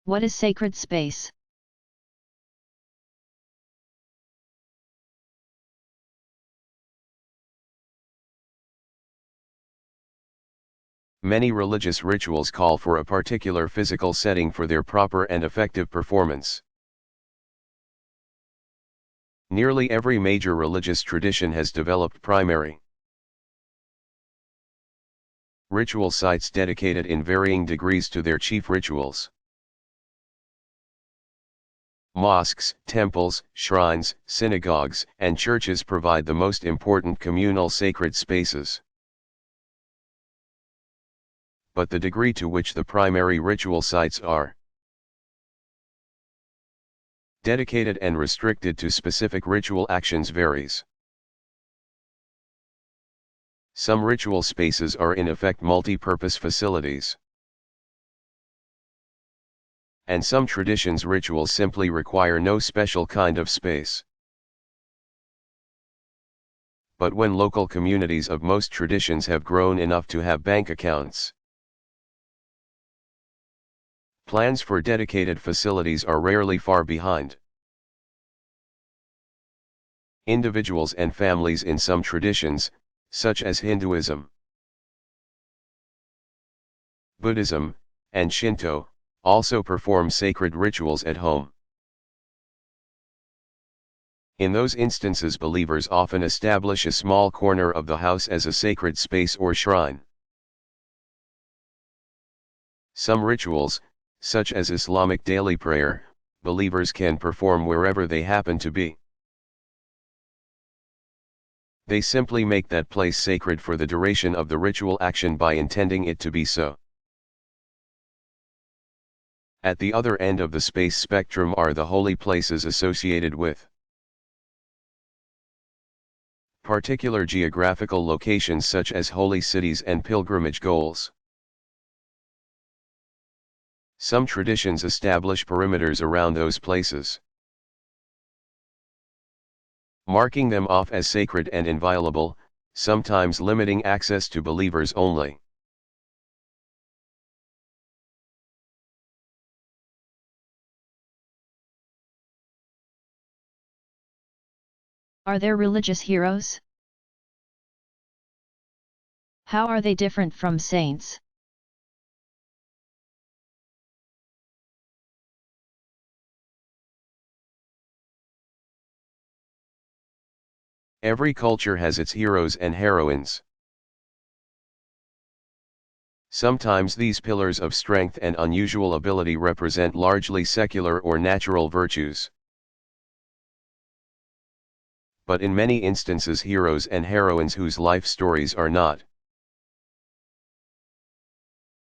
What is sacred space? Many religious rituals call for a particular physical setting for their proper and effective performance. Nearly every major religious tradition has developed primary ritual sites dedicated in varying degrees to their chief rituals. Mosques, temples, shrines, synagogues, and churches provide the most important communal sacred spaces. But the degree to which the primary ritual sites are dedicated and restricted to specific ritual actions varies. Some ritual spaces are in effect multi-purpose facilities. And some traditions' rituals simply require no special kind of space. But when local communities of most traditions have grown enough to have bank accounts, plans for dedicated facilities are rarely far behind. Individuals and families in some traditions, such as Hinduism, Buddhism, and Shinto, also perform sacred rituals at home. In those instances, believers often establish a small corner of the house as a sacred space or shrine. Some rituals, such as Islamic daily prayer, believers can perform wherever they happen to be. They simply make that place sacred for the duration of the ritual action by intending it to be so. At the other end of the space spectrum are the holy places associated with particular geographical locations such as holy cities and pilgrimage goals. Some traditions establish perimeters around those places, marking them off as sacred and inviolable, sometimes limiting access to believers only. Are there religious heroes? How are they different from saints? Every culture has its heroes and heroines. Sometimes these pillars of strength and unusual ability represent largely secular or natural virtues. But in many instances, heroes and heroines whose life stories are not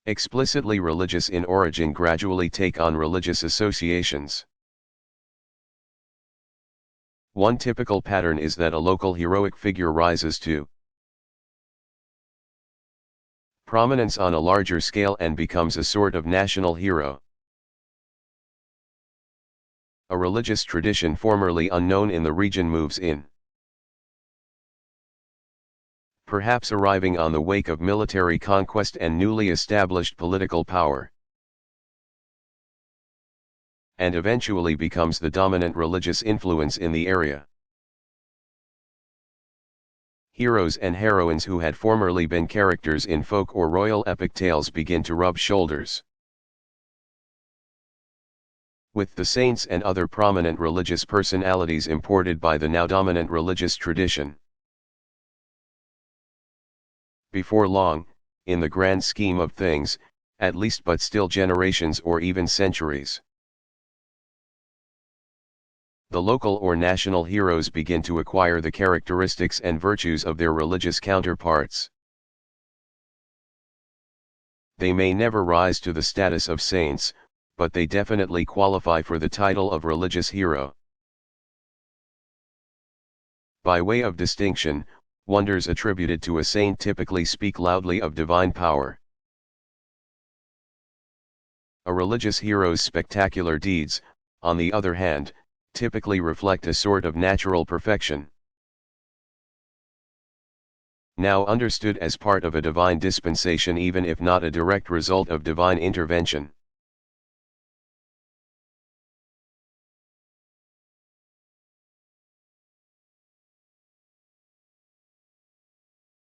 explicitly religious in origin gradually take on religious associations. One typical pattern is that a local heroic figure rises to prominence on a larger scale and becomes a sort of national hero. A religious tradition formerly unknown in the region moves in, perhaps arriving on the wake of military conquest and newly established political power, and eventually becomes the dominant religious influence in the area. Heroes and heroines who had formerly been characters in folk or royal epic tales begin to rub shoulders with the saints and other prominent religious personalities imported by the now dominant religious tradition. Before long, in the grand scheme of things, at least, but still generations or even centuries, the local or national heroes begin to acquire the characteristics and virtues of their religious counterparts. They may never rise to the status of saints, but they definitely qualify for the title of religious hero. By way of distinction, wonders attributed to a saint typically speak loudly of divine power. A religious hero's spectacular deeds, on the other hand, typically reflect a sort of natural perfection, now understood as part of a divine dispensation even if not a direct result of divine intervention.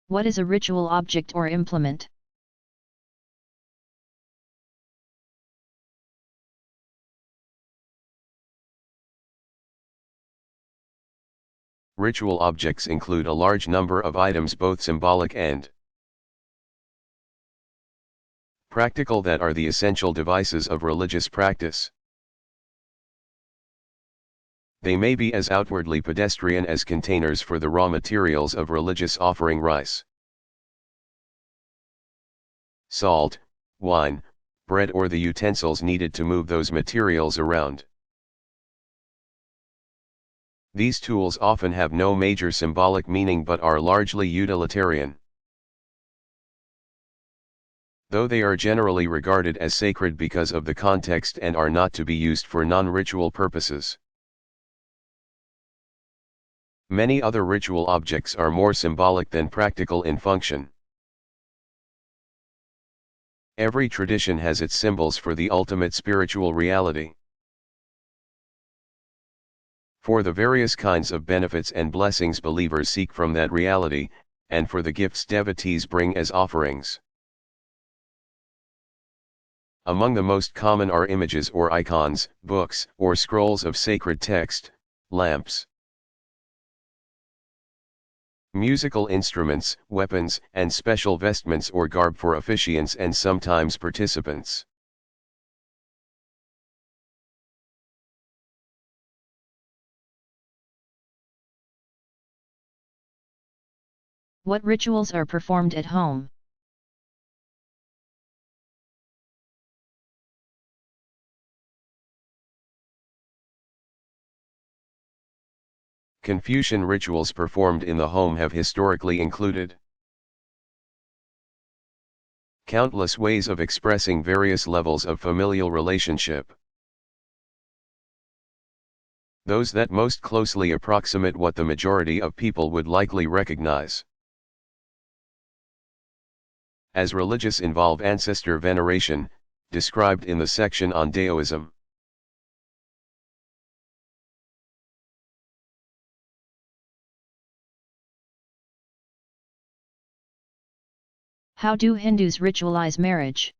What is a ritual object or implement? Ritual objects include a large number of items, both symbolic and practical, that are the essential devices of religious practice. They may be as outwardly pedestrian as containers for the raw materials of religious offering: rice, salt, wine, bread, or the utensils needed to move those materials around. These tools often have no major symbolic meaning but are largely utilitarian. Though they are generally regarded as sacred because of the context and are not to be used for non-ritual purposes. Many other ritual objects are more symbolic than practical in function. Every tradition has its symbols for the ultimate spiritual reality. For the various kinds of benefits and blessings believers seek from that reality, and for the gifts devotees bring as offerings. Among the most common are images or icons, books or scrolls of sacred text, lamps, musical instruments, weapons, and special vestments or garb for officiants and sometimes participants. What rituals are performed at home? Confucian rituals performed in the home have historically included countless ways of expressing various levels of familial relationship. Those that most closely approximate what the majority of people would likely recognize as religious involve ancestor veneration, described in the section on Daoism. How do Hindus ritualize marriage?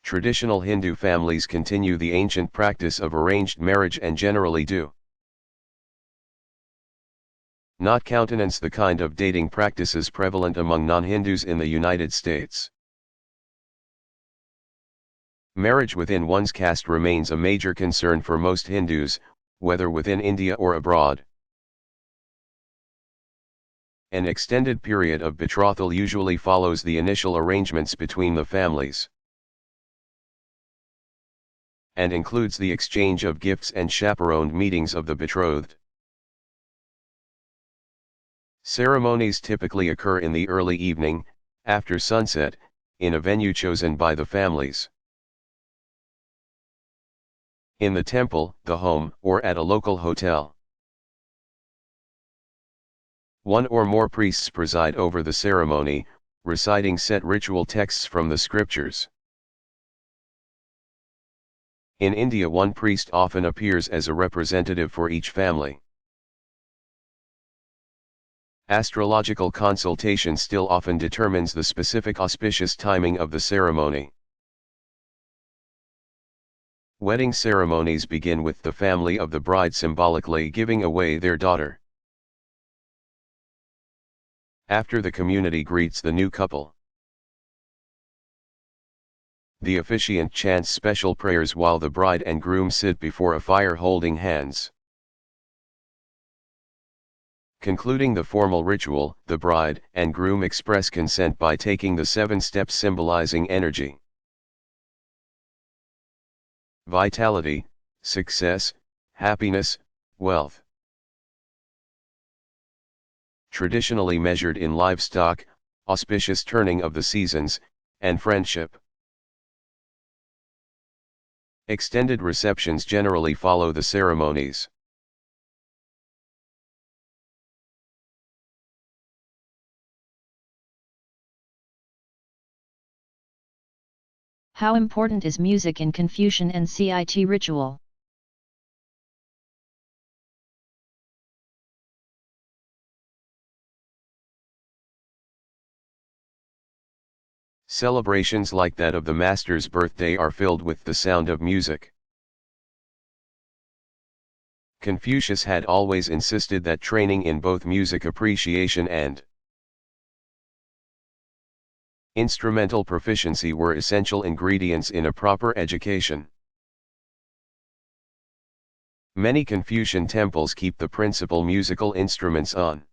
Traditional Hindu families continue the ancient practice of arranged marriage and generally do not countenance the kind of dating practices prevalent among non-Hindus in the United States. Marriage within one's caste remains a major concern for most Hindus, whether within India or abroad. An extended period of betrothal usually follows the initial arrangements between the families, and includes the exchange of gifts and chaperoned meetings of the betrothed. Ceremonies typically occur in the early evening, after sunset, in a venue chosen by the families. In the temple, the home, or at a local hotel. One or more priests preside over the ceremony, reciting set ritual texts from the scriptures. In India, one priest often appears as a representative for each family. Astrological consultation still often determines the specific auspicious timing of the ceremony. Wedding ceremonies begin with the family of the bride symbolically giving away their daughter. After, the community greets the new couple. The officiant chants special prayers while the bride and groom sit before a fire holding hands. Concluding the formal ritual, the bride and groom express consent by taking the 7 steps symbolizing energy, vitality, success, happiness, wealth. Traditionally measured in livestock, auspicious turning of the seasons, and friendship. Extended receptions generally follow the ceremonies. How important is music in Confucian and CIT ritual? Celebrations like that of the master's birthday are filled with the sound of music. Confucius had always insisted that training in both music appreciation and instrumental proficiency were essential ingredients in a proper education. Many Confucian temples keep the principal musical instruments on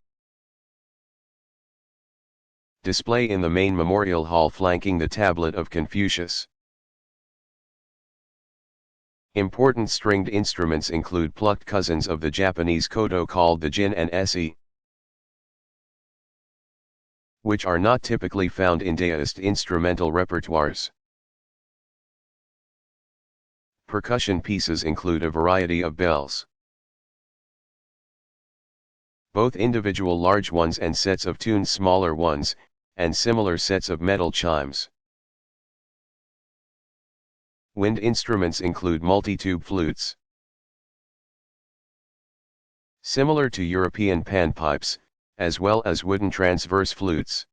display in the main memorial hall flanking the tablet of Confucius. Important stringed instruments include plucked cousins of the Japanese koto called the jin and esi, which are not typically found in Daoist instrumental repertoires. Percussion pieces include a variety of bells, both individual large ones and sets of tuned smaller ones, and similar sets of metal chimes. Wind instruments include multi-tube flutes, similar to European panpipes, as well as wooden transverse flutes.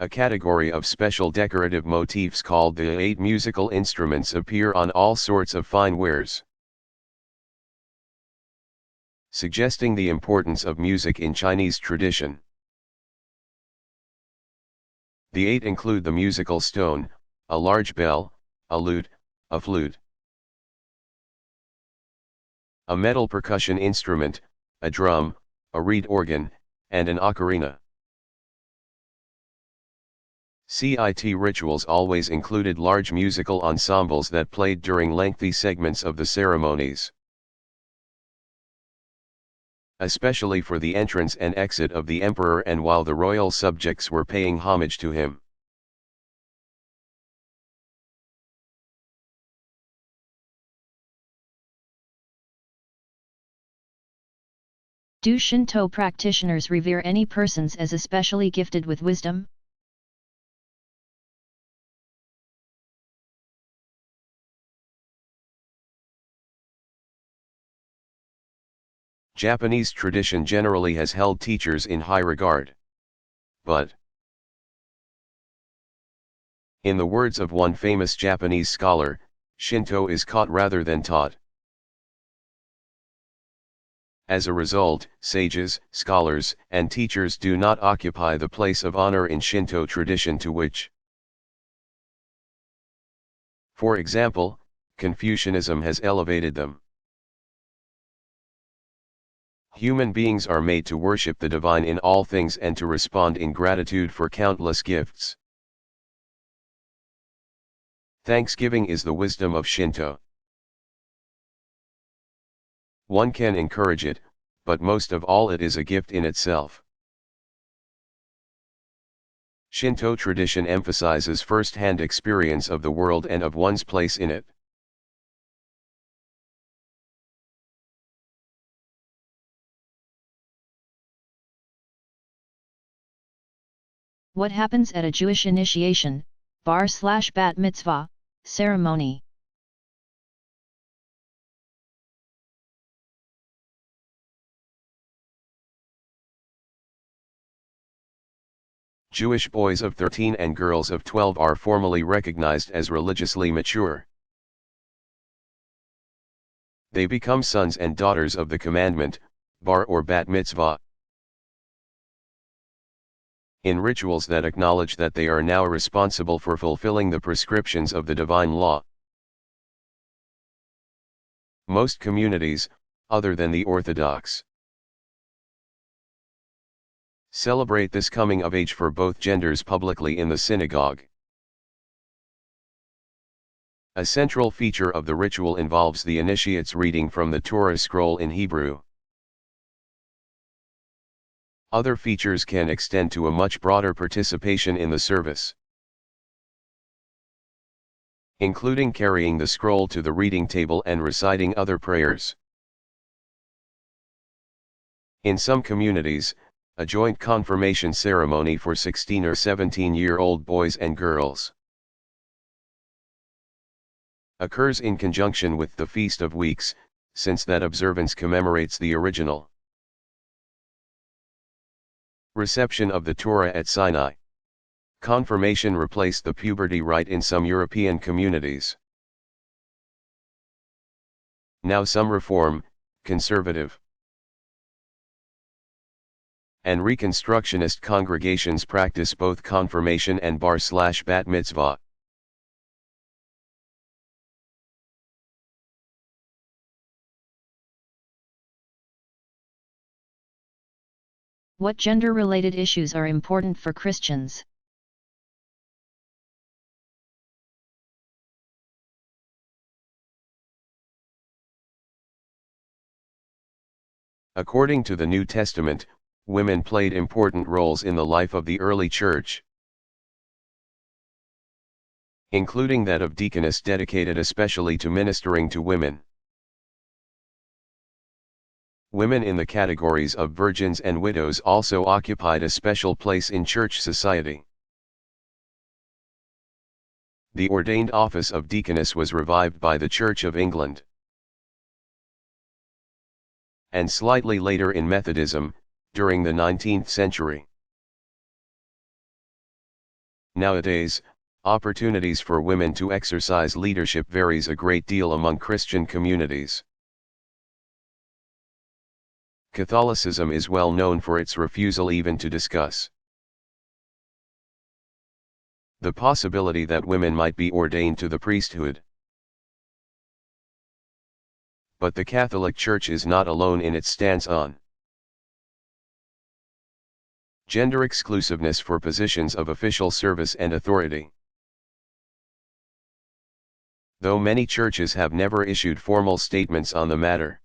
A category of special decorative motifs called the 8 musical instruments appear on all sorts of fine wares, suggesting the importance of music in Chinese tradition. The 8 include the musical stone, a large bell, a lute, a flute, a metal percussion instrument, a drum, a reed organ, and an ocarina. CIT rituals always included large musical ensembles that played during lengthy segments of the ceremonies, especially for the entrance and exit of the emperor and while the royal subjects were paying homage to him. Do Shinto practitioners revere any persons as especially gifted with wisdom? Japanese tradition generally has held teachers in high regard. But, in the words of one famous Japanese scholar, Shinto is caught rather than taught. As a result, sages, scholars, and teachers do not occupy the place of honor in Shinto tradition to which, for example, Confucianism has elevated them. Human beings are made to worship the divine in all things and to respond in gratitude for countless gifts. Thanksgiving is the wisdom of Shinto. One can encourage it, but most of all it is a gift in itself. Shinto tradition emphasizes first-hand experience of the world and of one's place in it. What happens at a Jewish initiation, bar/bat mitzvah, ceremony? Jewish boys of 13 and girls of 12 are formally recognized as religiously mature. They become sons and daughters of the commandment, bar or bat mitzvah, in rituals that acknowledge that they are now responsible for fulfilling the prescriptions of the divine law. Most communities, other than the Orthodox, celebrate this coming of age for both genders publicly in the synagogue. A central feature of the ritual involves the initiates reading from the Torah scroll in Hebrew. Other features can extend to a much broader participation in the service, including carrying the scroll to the reading table and reciting other prayers. In some communities, a joint confirmation ceremony for 16 or 17-year-old boys and girls. Occurs in conjunction with the Feast of Weeks, since that observance commemorates the original reception of the Torah at Sinai. Confirmation replaced the puberty rite in some European communities. Now some Reform, Conservative, and Reconstructionist congregations practice both confirmation and bar/bat mitzvah. What gender-related issues are important for Christians? According to the New Testament, women played important roles in the life of the early church, including that of deaconess dedicated especially to ministering to women. Women in the categories of virgins and widows also occupied a special place in church society. The ordained office of deaconess was revived by the Church of England, and slightly later in Methodism, during the 19th century. Nowadays, opportunities for women to exercise leadership varies a great deal among Christian communities. Catholicism is well known for its refusal even to discuss the possibility that women might be ordained to the priesthood. But the Catholic Church is not alone in its stance on gender exclusiveness for positions of official service and authority. Though many churches have never issued formal statements on the matter,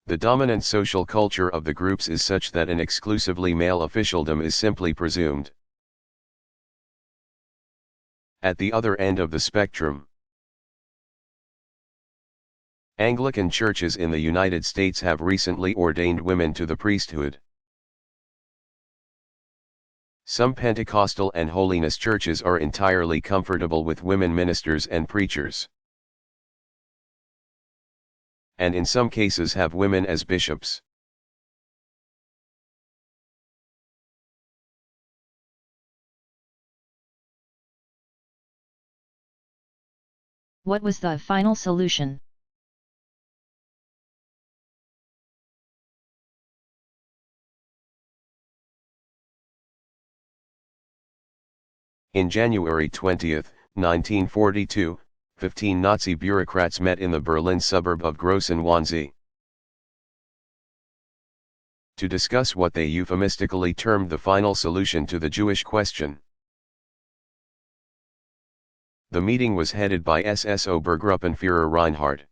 the dominant social culture of the groups is such that an exclusively male officialdom is simply presumed. At the other end of the spectrum, Anglican churches in the United States have recently ordained women to the priesthood. Some Pentecostal and holiness churches are entirely comfortable with women ministers and preachers, and in some cases have women as bishops. What was the final solution? In January 20, 1942, 15 Nazi bureaucrats met in the Berlin suburb of Grossen-Wannsee to discuss what they euphemistically termed the final solution to the Jewish question. The meeting was headed by SS Obergruppenführer Reinhard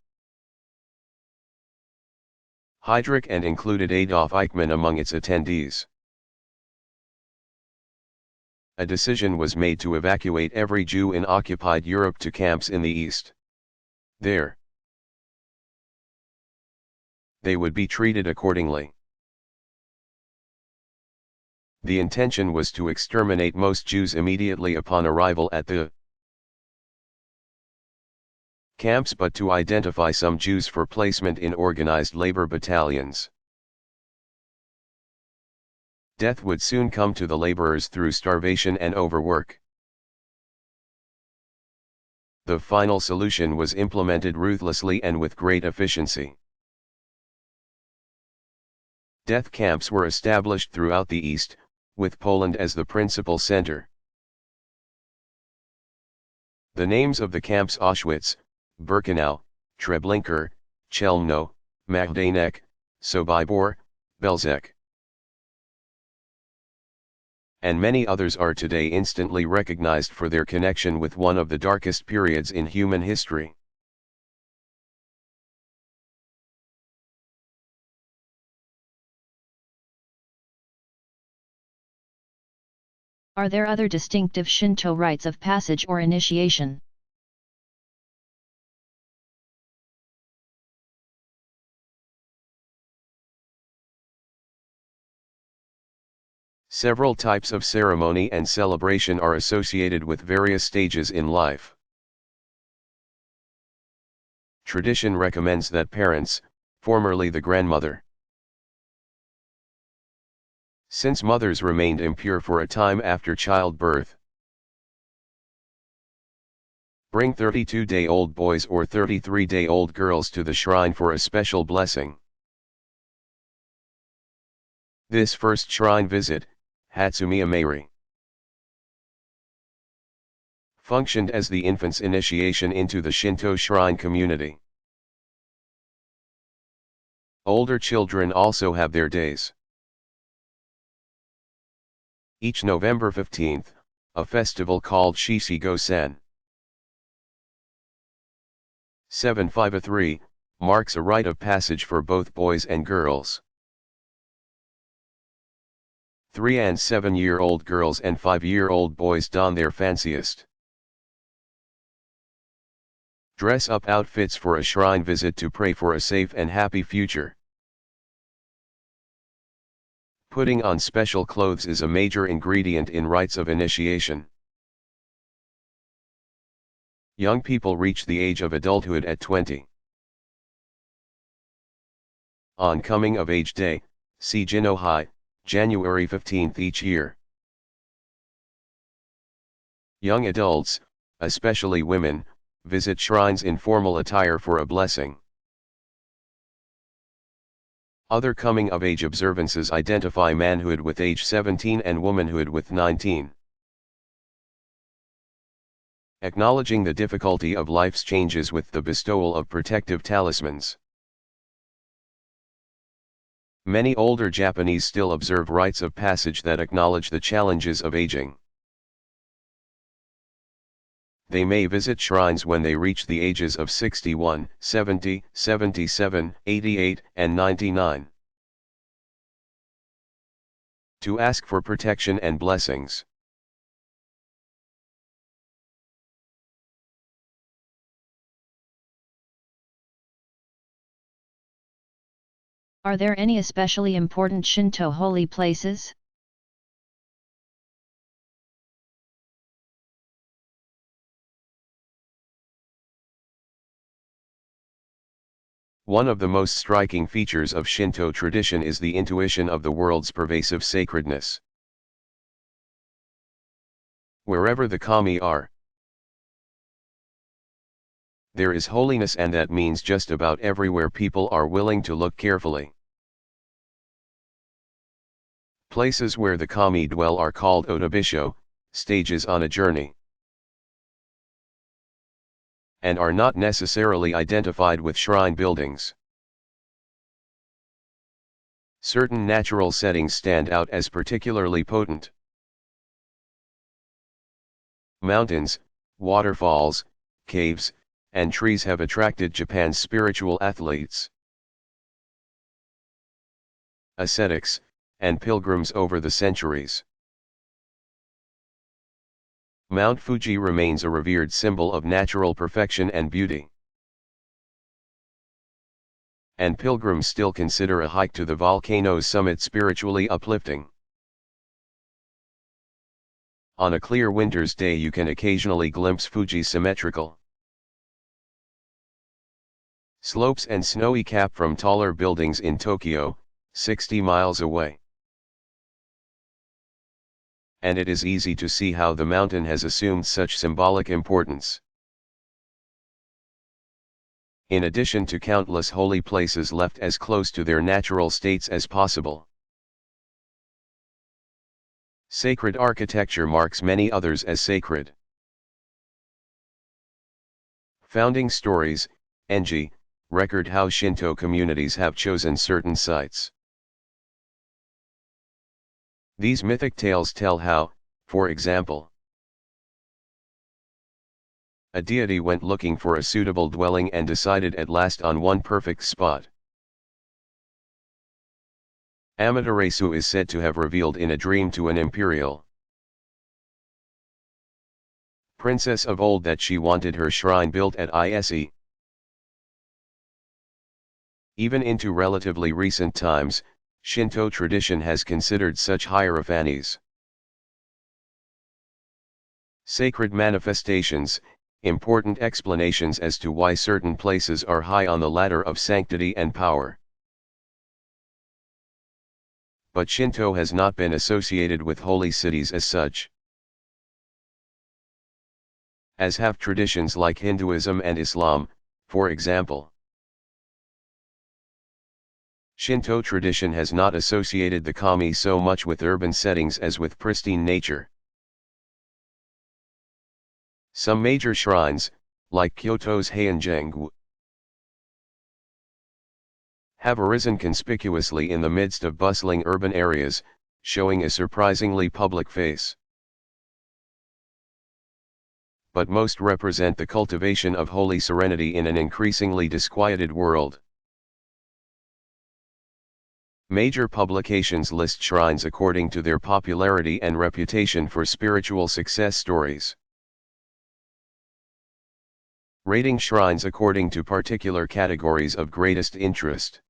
Heydrich and included Adolf Eichmann among its attendees. A decision was made to evacuate every Jew in occupied Europe to camps in the East. There, they would be treated accordingly. The intention was to exterminate most Jews immediately upon arrival at the camps, but to identify some Jews for placement in organized labor battalions. Death would soon come to the laborers through starvation and overwork. The final solution was implemented ruthlessly and with great efficiency. Death camps were established throughout the East, with Poland as the principal center. The names of the camps: Auschwitz, Birkenau, Treblinka, Chelmno, Majdanek, Sobibor, Belzec, and many others are today instantly recognized for their connection with one of the darkest periods in human history. Are there other distinctive Shinto rites of passage or initiation? Several types of ceremony and celebration are associated with various stages in life. Tradition recommends that parents, formerly the grandmother, since mothers remained impure for a time after childbirth, bring 32-day-old boys or 33-day-old girls to the shrine for a special blessing. This first shrine visit, Hatsumiya Mairi, functioned as the infant's initiation into the Shinto shrine community. Older children also have their days. Each November 15th, a festival called Shishigo-sen 753, marks a rite of passage for both boys and girls. 3 and 7-year-old girls and 5-year-old boys don their fanciest dress-up outfits for a shrine visit to pray for a safe and happy future. Putting on special clothes is a major ingredient in rites of initiation. Young people reach the age of adulthood at 20. On Coming of Age Day, Sujinohai, January 15th each year. Young adults, especially women, visit shrines in formal attire for a blessing. Other coming-of-age observances identify manhood with age 17 and womanhood with 19. Acknowledging the difficulty of life's changes with the bestowal of protective talismans. Many older Japanese still observe rites of passage that acknowledge the challenges of aging. They may visit shrines when they reach the ages of 61, 70, 77, 88, and 99. To ask for protection and blessings. Are there any especially important Shinto holy places? One of the most striking features of Shinto tradition is the intuition of the world's pervasive sacredness. Wherever the kami are, there is holiness, and that means just about everywhere people are willing to look carefully. Places where the kami dwell are called otabisho, stages on a journey, and are not necessarily identified with shrine buildings. Certain natural settings stand out as particularly potent. Mountains, waterfalls, caves, and trees have attracted Japan's spiritual athletes, ascetics, and pilgrims over the centuries. Mount Fuji remains a revered symbol of natural perfection and beauty, and pilgrims still consider a hike to the volcano's summit spiritually uplifting. On a clear winter's day you can occasionally glimpse Fuji's symmetrical slopes and snowy cap from taller buildings in Tokyo, 60 miles away. And it is easy to see how the mountain has assumed such symbolic importance. In addition to countless holy places left as close to their natural states as possible, sacred architecture marks many others as sacred. Founding stories, Enji, record how Shinto communities have chosen certain sites. These mythic tales tell how, for example, a deity went looking for a suitable dwelling and decided at last on one perfect spot. Amaterasu is said to have revealed in a dream to an imperial princess of old that she wanted her shrine built at Ise. Even into relatively recent times, Shinto tradition has considered such hierophanies sacred manifestations, important explanations as to why certain places are high on the ladder of sanctity and power. But Shinto has not been associated with holy cities as such, as have traditions like Hinduism and Islam, for example. Shinto tradition has not associated the kami so much with urban settings as with pristine nature. Some major shrines, like Kyoto's Heianjang, have arisen conspicuously in the midst of bustling urban areas, showing a surprisingly public face. But most represent the cultivation of holy serenity in an increasingly disquieted world. Major publications list shrines according to their popularity and reputation for spiritual success stories. Rating shrines according to particular categories of greatest interest,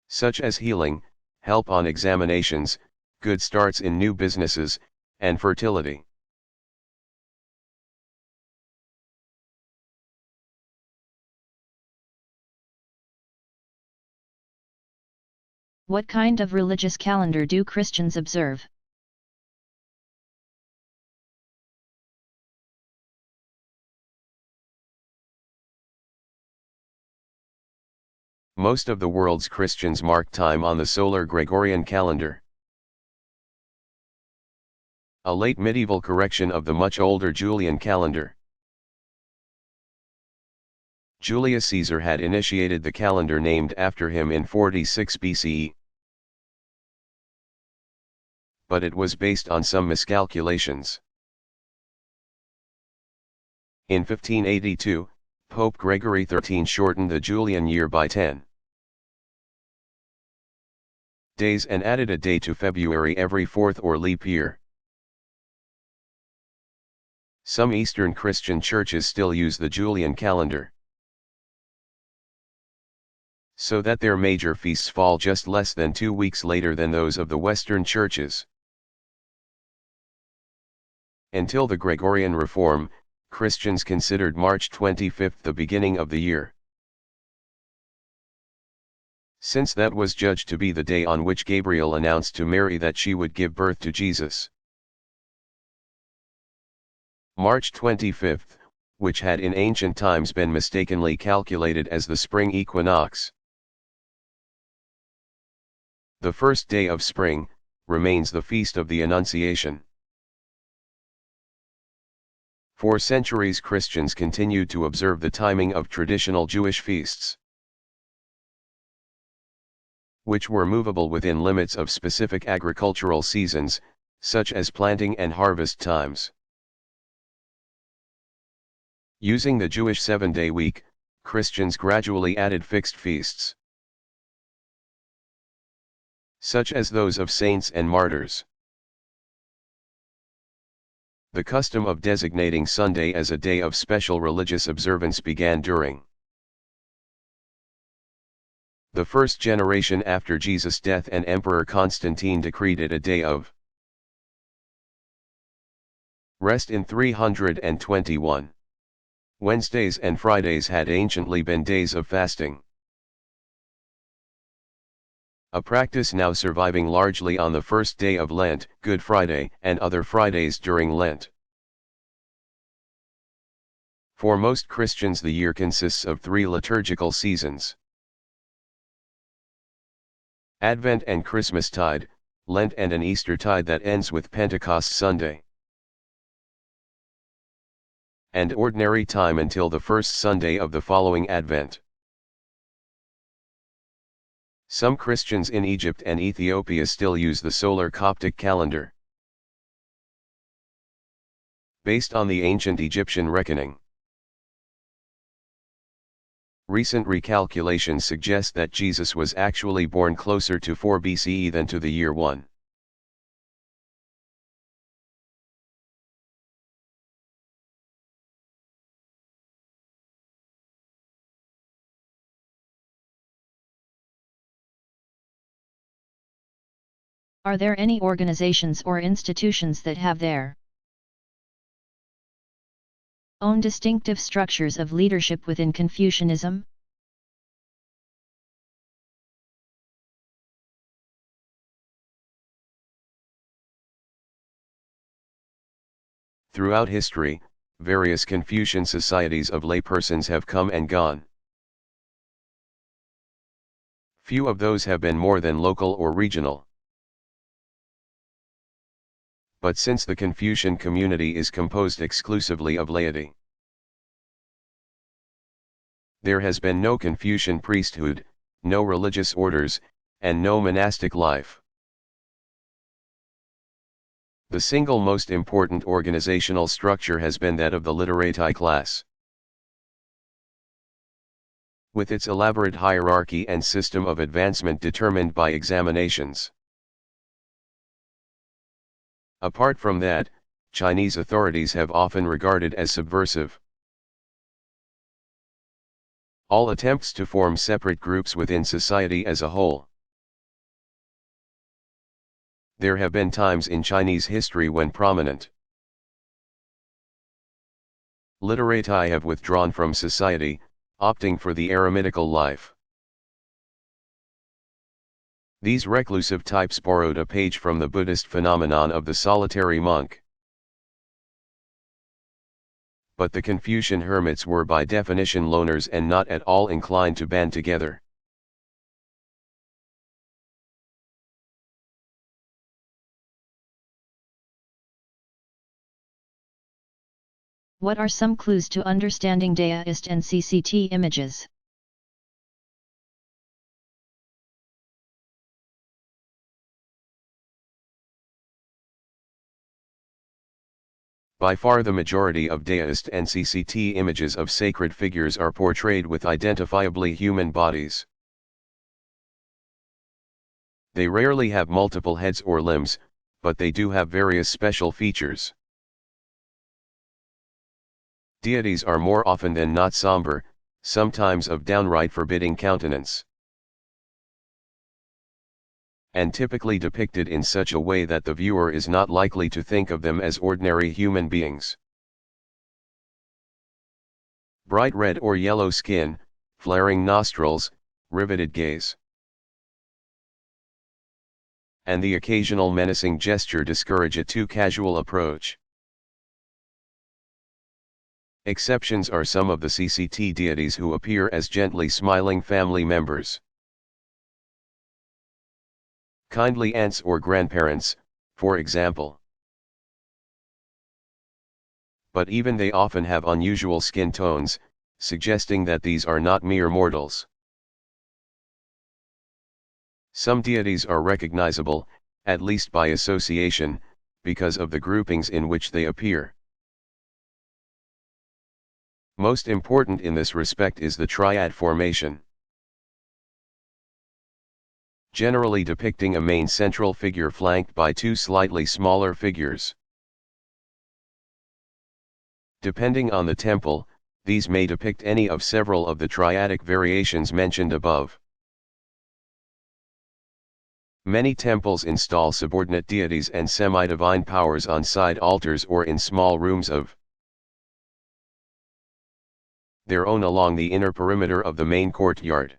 such as healing, help on examinations, good starts in new businesses, and fertility. What kind of religious calendar do Christians observe? Most of the world's Christians mark time on the solar Gregorian calendar, a late medieval correction of the much older Julian calendar. Julius Caesar had initiated the calendar named after him in 46 BCE. But it was based on some miscalculations. In 1582, Pope Gregory XIII shortened the Julian year by 10 days and added a day to February every fourth or leap year. Some Eastern Christian churches still use the Julian calendar, so that their major feasts fall just less than 2 weeks later than those of the Western churches. Until the Gregorian Reform, Christians considered March 25 the beginning of the year, since that was judged to be the day on which Gabriel announced to Mary that she would give birth to Jesus. March 25, which had in ancient times been mistakenly calculated as the spring equinox, the first day of spring, remains the feast of the Annunciation. For centuries Christians continued to observe the timing of traditional Jewish feasts, which were movable within limits of specific agricultural seasons, such as planting and harvest times. Using the Jewish 7-day week, Christians gradually added fixed feasts, such as those of saints and martyrs. The custom of designating Sunday as a day of special religious observance began during the first generation after Jesus' death, and Emperor Constantine decreed it a day of rest in 321. Wednesdays and Fridays had anciently been days of fasting, a practice now surviving largely on the first day of Lent, Good Friday, and other Fridays during Lent. For most Christians the year consists of 3 liturgical seasons: Advent and Christmastide, Lent, and an Eastertide that ends with Pentecost Sunday, and ordinary time until the first Sunday of the following Advent. Some Christians in Egypt and Ethiopia still use the solar Coptic calendar, based on the ancient Egyptian reckoning. Recent recalculations suggest that Jesus was actually born closer to 4 BCE than to the year 1. Are there any organizations or institutions that have their own distinctive structures of leadership within Confucianism? Throughout history, various Confucian societies of laypersons have come and gone. Few of those have been more than local or regional. But since the Confucian community is composed exclusively of laity, there has been no Confucian priesthood, no religious orders, and no monastic life. The single most important organizational structure has been that of the literati class. With its elaborate hierarchy and system of advancement determined by examinations. Apart from that, Chinese authorities have often regarded as subversive all attempts to form separate groups within society as a whole. There have been times in Chinese history when prominent literati have withdrawn from society, opting for the eremitical life. These reclusive types borrowed a page from the Buddhist phenomenon of the solitary monk. But the Confucian hermits were by definition loners and not at all inclined to band together. What are some clues to understanding Daoist and CCT images? By far the majority of Daoist and CCT images of sacred figures are portrayed with identifiably human bodies. They rarely have multiple heads or limbs, but they do have various special features. Deities are more often than not somber, sometimes of downright forbidding countenance, and typically depicted in such a way that the viewer is not likely to think of them as ordinary human beings. Bright red or yellow skin, flaring nostrils, riveted gaze, and the occasional menacing gesture discourage a too casual approach. Exceptions are some of the CCT deities who appear as gently smiling family members. Kindly aunts or grandparents, for example. But even they often have unusual skin tones, suggesting that these are not mere mortals. Some deities are recognizable, at least by association, because of the groupings in which they appear. Most important in this respect is the triad formation, generally depicting a main central figure flanked by two slightly smaller figures. Depending on the temple, these may depict any of several of the triadic variations mentioned above. Many temples install subordinate deities and semi-divine powers on side altars or in small rooms of their own along the inner perimeter of the main courtyard.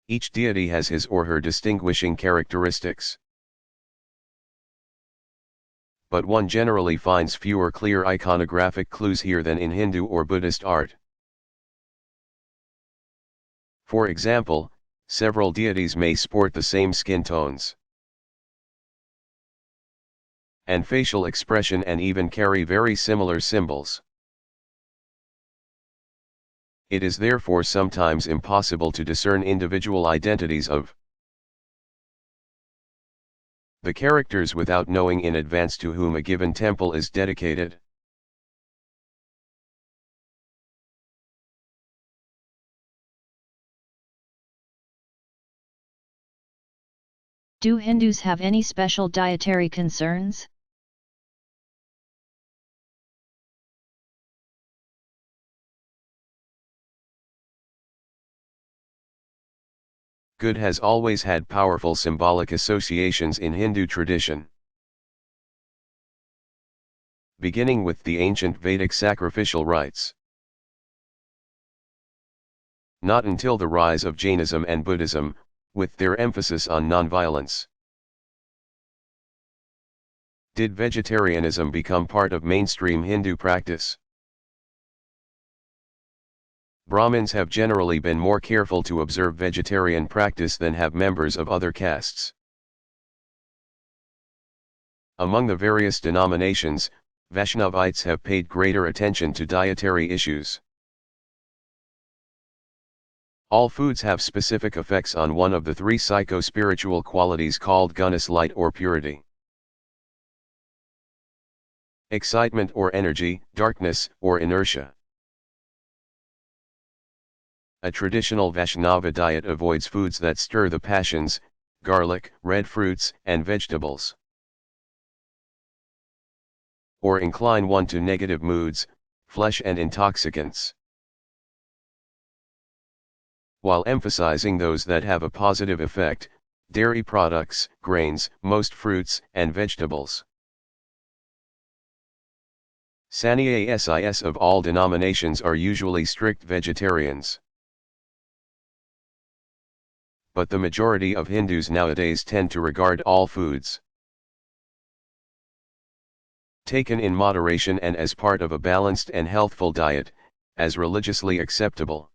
Each deity has his or her distinguishing characteristics, but one generally finds fewer clear iconographic clues here than in Hindu or Buddhist art. For example, several deities may sport the same skin tones and facial expression and even carry very similar symbols. It is therefore sometimes impossible to discern individual identities of the characters without knowing in advance to whom a given temple is dedicated. Do Hindus have any special dietary concerns? Good has always had powerful symbolic associations in Hindu tradition. Beginning with the ancient Vedic sacrificial rites. Not until the rise of Jainism and Buddhism, with their emphasis on nonviolence, did vegetarianism become part of mainstream Hindu practice. Brahmins have generally been more careful to observe vegetarian practice than have members of other castes. Among the various denominations, Vaishnavites have paid greater attention to dietary issues. All foods have specific effects on one of the three psycho-spiritual qualities called gunas, light or purity, excitement or energy, darkness or inertia. A traditional Vaishnava diet avoids foods that stir the passions, garlic, red fruits, and vegetables, or incline one to negative moods, flesh and intoxicants, while emphasizing those that have a positive effect, dairy products, grains, most fruits and vegetables. Sannyas of all denominations are usually strict vegetarians. But the majority of Hindus nowadays tend to regard all foods, taken in moderation and as part of a balanced and healthful diet, as religiously acceptable.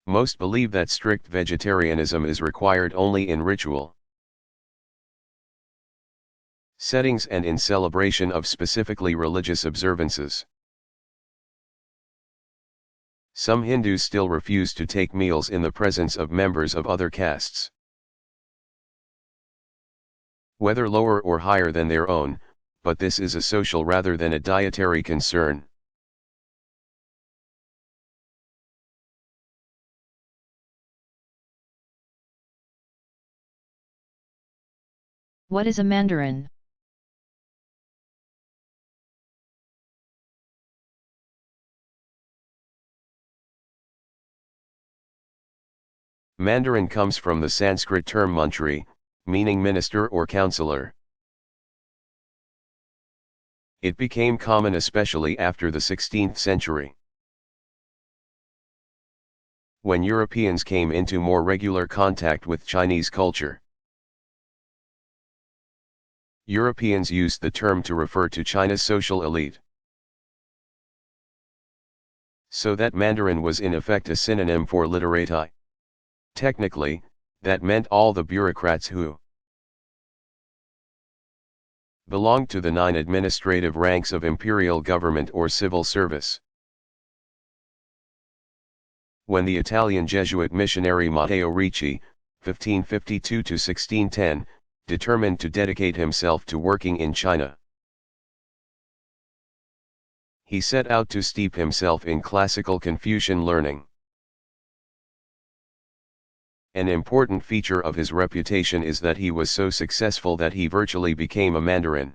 Most believe that strict vegetarianism is required only in ritual settings and in celebration of specifically religious observances. Some Hindus still refuse to take meals in the presence of members of other castes, whether lower or higher than their own, but this is a social rather than a dietary concern. What is a Mandarin? Mandarin comes from the Sanskrit term mantri, meaning minister or counselor. It became common especially after the 16th century, when Europeans came into more regular contact with Chinese culture. Europeans used the term to refer to China's social elite, so that Mandarin was in effect a synonym for literati. Technically, that meant all the bureaucrats who belonged to the 9 administrative ranks of imperial government or civil service. When the Italian Jesuit missionary Matteo Ricci, 1552–1610, determined to dedicate himself to working in China, he set out to steep himself in classical Confucian learning. An important feature of his reputation is that he was so successful that he virtually became a Mandarin.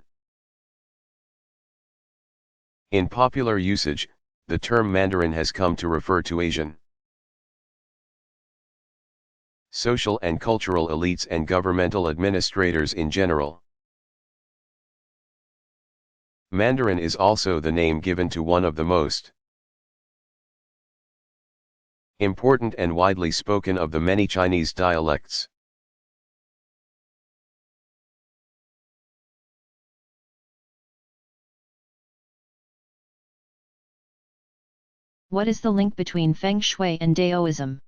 In popular usage, the term Mandarin has come to refer to Asian social and cultural elites and governmental administrators in general. Mandarin is also the name given to one of the most important and widely spoken of the many Chinese dialects. What is the link between Feng Shui and Daoism?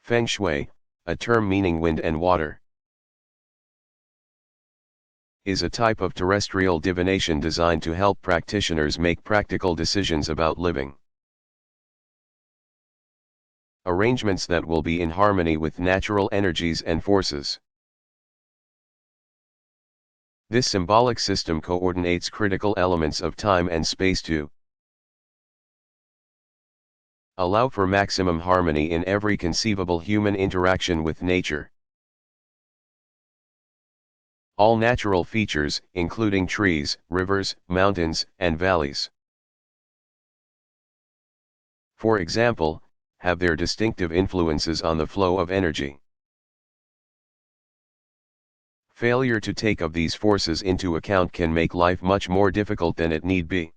Feng Shui, a term meaning wind and water, is a type of terrestrial divination designed to help practitioners make practical decisions about living arrangements that will be in harmony with natural energies and forces. This symbolic system coordinates critical elements of time and space to allow for maximum harmony in every conceivable human interaction with nature. All natural features, including trees, rivers, mountains, and valleys, for example, have their distinctive influences on the flow of energy. Failure to take of these forces into account can make life much more difficult than it need be.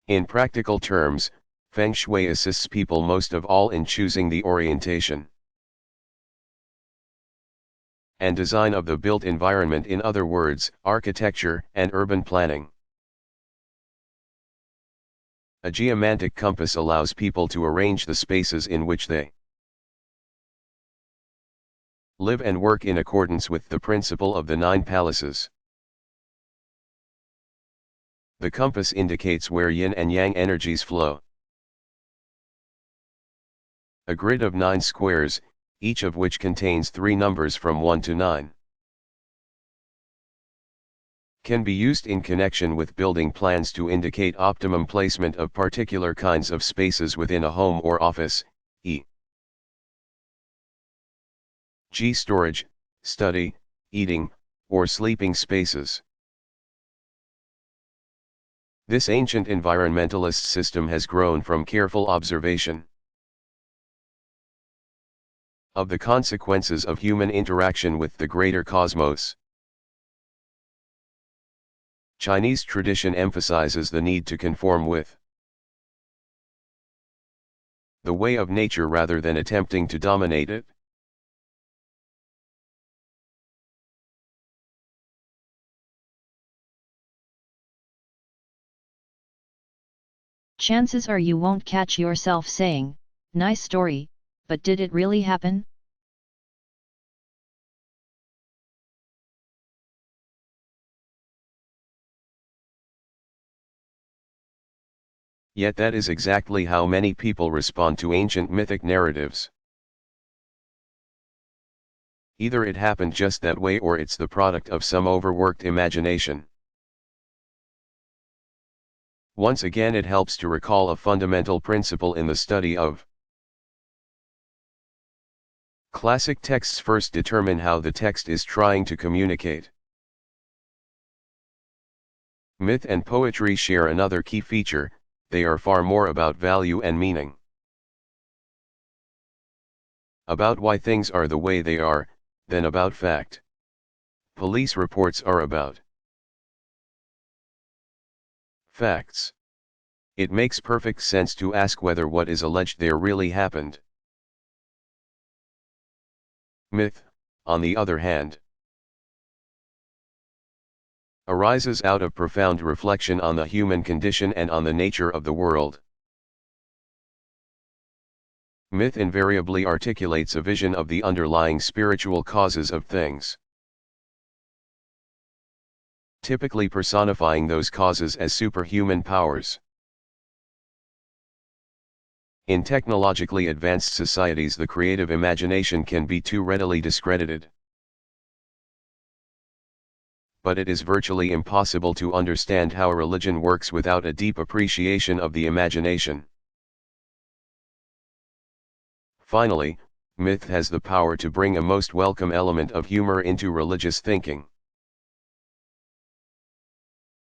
In practical terms, Feng Shui assists people most of all in choosing the orientation and design of the built environment, in other words, architecture and urban planning. A geomantic compass allows people to arrange the spaces in which they live and work in accordance with the principle of the 9 palaces. The compass indicates where yin and yang energies flow. A grid of 9 squares, each of which contains 3 numbers from 1 to 9. Can be used in connection with building plans to indicate optimum placement of particular kinds of spaces within a home or office, e.g. storage, study, eating, or sleeping spaces. This ancient environmentalist system has grown from careful observation of the consequences of human interaction with the greater cosmos. Chinese tradition emphasizes the need to conform with the way of nature rather than attempting to dominate it. Chances are you won't catch yourself saying, "Nice story, but did it really happen?" Yet that is exactly how many people respond to ancient mythic narratives. Either it happened just that way or it's the product of some overworked imagination. Once again, it helps to recall a fundamental principle in the study of classic texts. First, determine how the text is trying to communicate. Myth and poetry share another key feature: they are far more about value and meaning, about why things are the way they are, than about fact. Police reports are about facts. It makes perfect sense to ask whether what is alleged there really happened. Myth, on the other hand, arises out of profound reflection on the human condition and on the nature of the world. Myth invariably articulates a vision of the underlying spiritual causes of things, typically personifying those causes as superhuman powers. In technologically advanced societies, the creative imagination can be too readily discredited. But it is virtually impossible to understand how religion works without a deep appreciation of the imagination. Finally, myth has the power to bring a most welcome element of humor into religious thinking.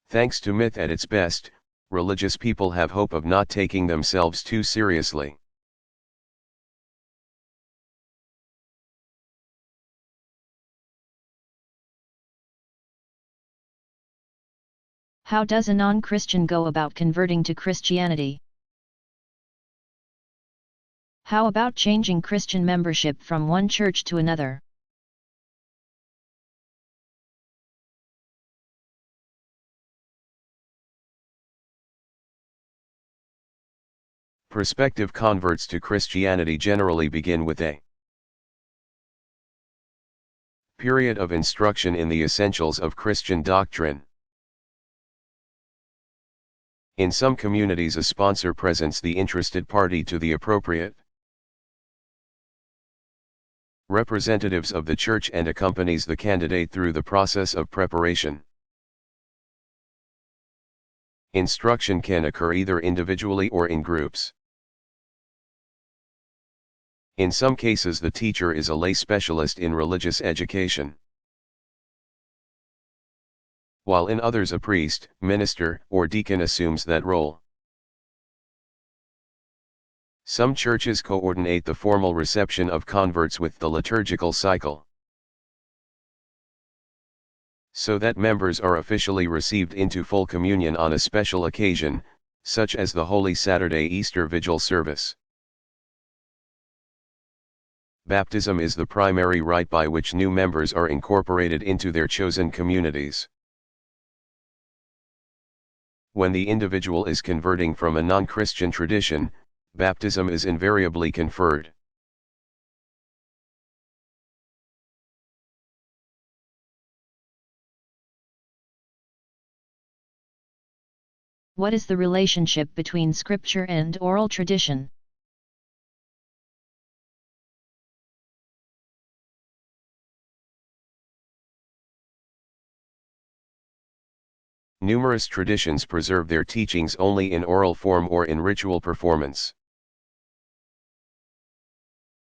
Thanks to myth at its best, religious people have hope of not taking themselves too seriously. How does a non-Christian go about converting to Christianity? How about changing Christian membership from one church to another? Prospective converts to Christianity generally begin with a period of instruction in the essentials of Christian doctrine. In some communities, a sponsor presents the interested party to the appropriate representatives of the church and accompanies the candidate through the process of preparation. Instruction can occur either individually or in groups. In some cases the teacher is a lay specialist in religious education, while in others a priest, minister, or deacon assumes that role. Some churches coordinate the formal reception of converts with the liturgical cycle, so that members are officially received into full communion on a special occasion, such as the Holy Saturday Easter Vigil service. Baptism is the primary rite by which new members are incorporated into their chosen communities. When the individual is converting from a non-Christian tradition, baptism is invariably conferred. What is the relationship between scripture and oral tradition? Numerous traditions preserve their teachings only in oral form or in ritual performance.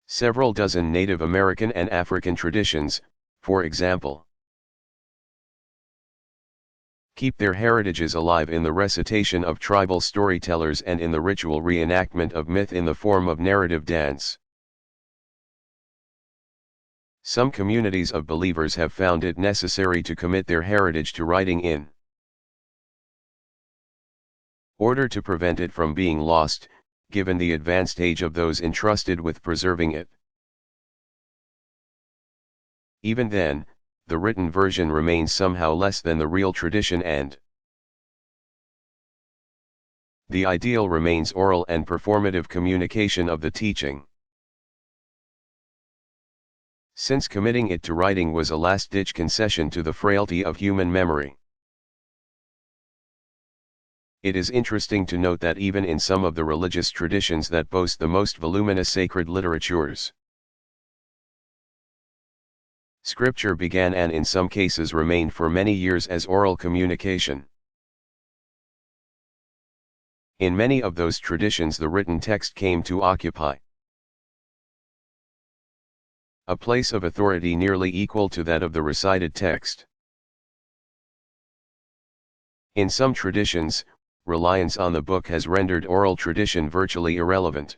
Several dozen Native American and African traditions, for example, keep their heritages alive in the recitation of tribal storytellers and in the ritual reenactment of myth in the form of narrative dance. Some communities of believers have found it necessary to commit their heritage to writing in order to prevent it from being lost, given the advanced age of those entrusted with preserving it. Even then, the written version remains somehow less than the real tradition, and the ideal remains oral and performative communication of the teaching. Since committing it to writing was a last-ditch concession to the frailty of human memory, it is interesting to note that even in some of the religious traditions that boast the most voluminous sacred literatures, scripture began and in some cases remained for many years as oral communication. In many of those traditions the written text came to occupy a place of authority nearly equal to that of the recited text. In some traditions, reliance on the book has rendered oral tradition virtually irrelevant.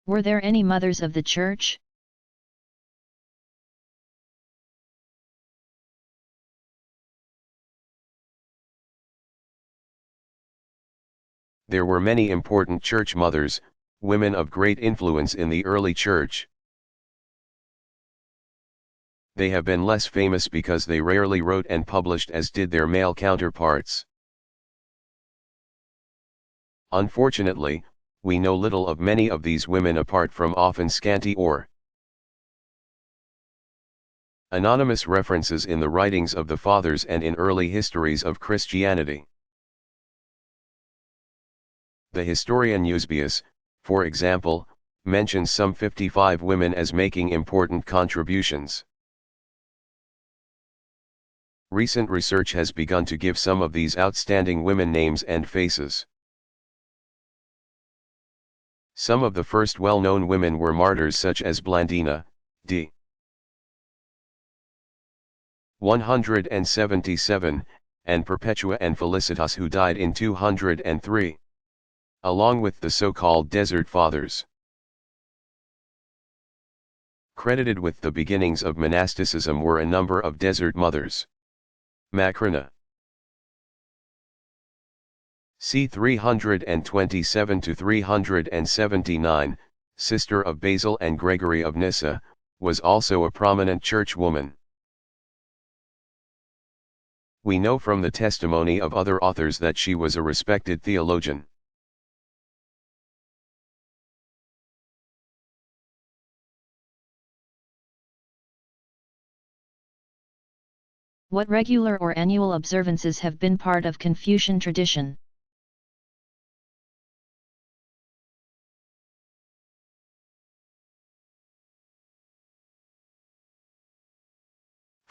Were there any mothers of the Church? There were many important church mothers, women of great influence in the early church. They have been less famous because they rarely wrote and published as did their male counterparts. Unfortunately, we know little of many of these women apart from often scanty or anonymous references in the writings of the Fathers and in early histories of Christianity. The historian Eusebius, for example, mentions some 55 women as making important contributions. Recent research has begun to give some of these outstanding women names and faces. Some of the first well-known women were martyrs such as Blandina, d. 177, and Perpetua and Felicitas, who died in 203. Along with the so-called Desert Fathers. Credited with the beginnings of monasticism were a number of desert mothers. Macrina, c. 327-379, sister of Basil and Gregory of Nyssa, was also a prominent churchwoman. We know from the testimony of other authors that she was a respected theologian. What regular or annual observances have been part of Confucian tradition?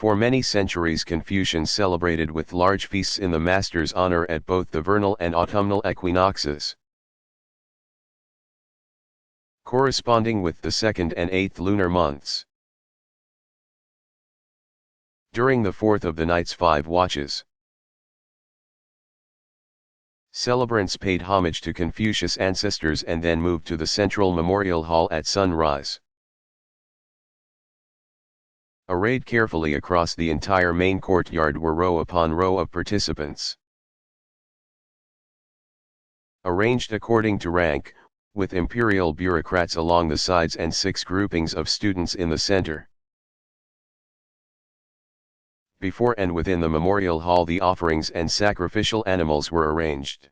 For many centuries Confucians celebrated with large feasts in the master's honor at both the vernal and autumnal equinoxes, corresponding with the 2nd and 8th lunar months. During the fourth of the night's 5 watches, celebrants paid homage to Confucius' ancestors and then moved to the central memorial hall at sunrise. Arrayed carefully across the entire main courtyard were row upon row of participants, arranged according to rank, with imperial bureaucrats along the sides and 6 groupings of students in the center. Before and within the memorial hall the offerings and sacrificial animals were arranged.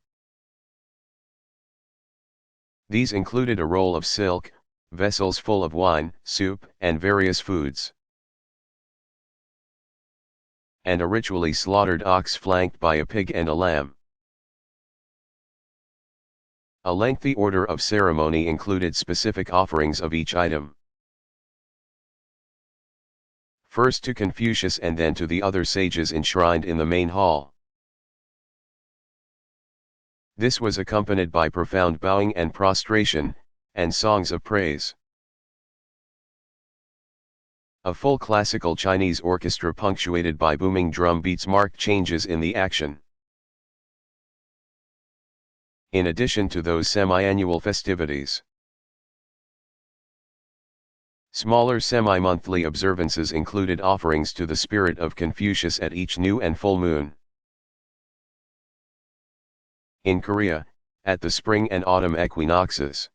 These included a roll of silk, vessels full of wine, soup, and various foods, and a ritually slaughtered ox flanked by a pig and a lamb. A lengthy order of ceremony included specific offerings of each item, first to Confucius and then to the other sages enshrined in the main hall. This was accompanied by profound bowing and prostration, and songs of praise. A full classical Chinese orchestra punctuated by booming drum beats marked changes in the action. In addition to those semi-annual festivities, smaller semi-monthly observances included offerings to the spirit of Confucius at each new and full moon. In Korea, at the spring and autumn equinoxes,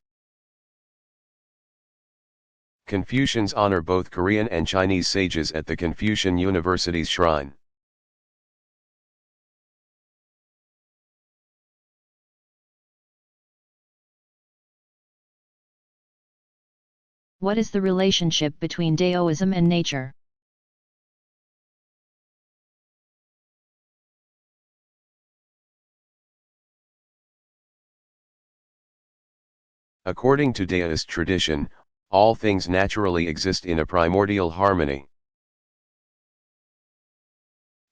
Confucians honor both Korean and Chinese sages at the Confucian University's shrine. What is the relationship between Daoism and nature? According to Daoist tradition, all things naturally exist in a primordial harmony.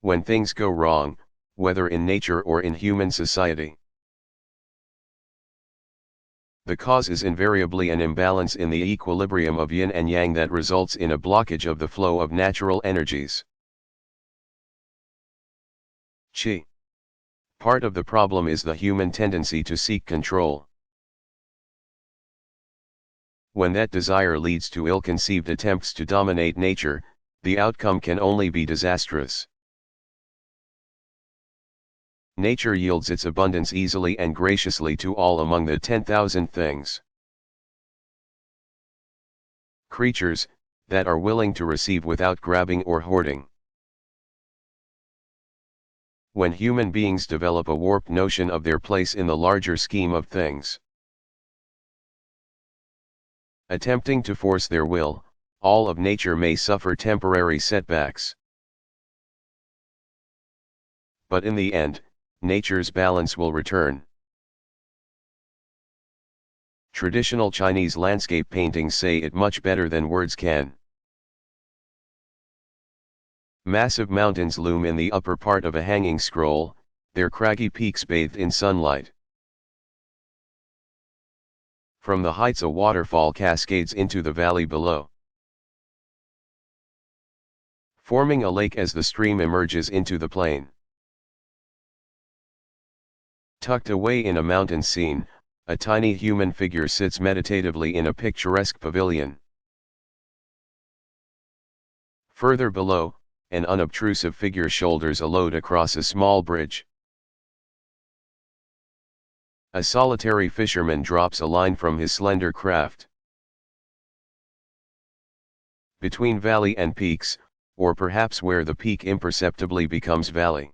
When things go wrong, whether in nature or in human society, the cause is invariably an imbalance in the equilibrium of yin and yang that results in a blockage of the flow of natural energies. Qi. Part of the problem is the human tendency to seek control. When that desire leads to ill-conceived attempts to dominate nature, the outcome can only be disastrous. Nature yields its abundance easily and graciously to all among the 10,000 things, creatures, that are willing to receive without grabbing or hoarding. When human beings develop a warped notion of their place in the larger scheme of things, attempting to force their will, all of nature may suffer temporary setbacks. But in the end, nature's balance will return. Traditional Chinese landscape paintings say it much better than words can. Massive mountains loom in the upper part of a hanging scroll, their craggy peaks bathed in sunlight. From the heights a waterfall cascades into the valley below, forming a lake as the stream emerges into the plain. Tucked away in a mountain scene, a tiny human figure sits meditatively in a picturesque pavilion. Further below, an unobtrusive figure shoulders a load across a small bridge. A solitary fisherman drops a line from his slender craft. Between valley and peaks, or perhaps where the peak imperceptibly becomes valley,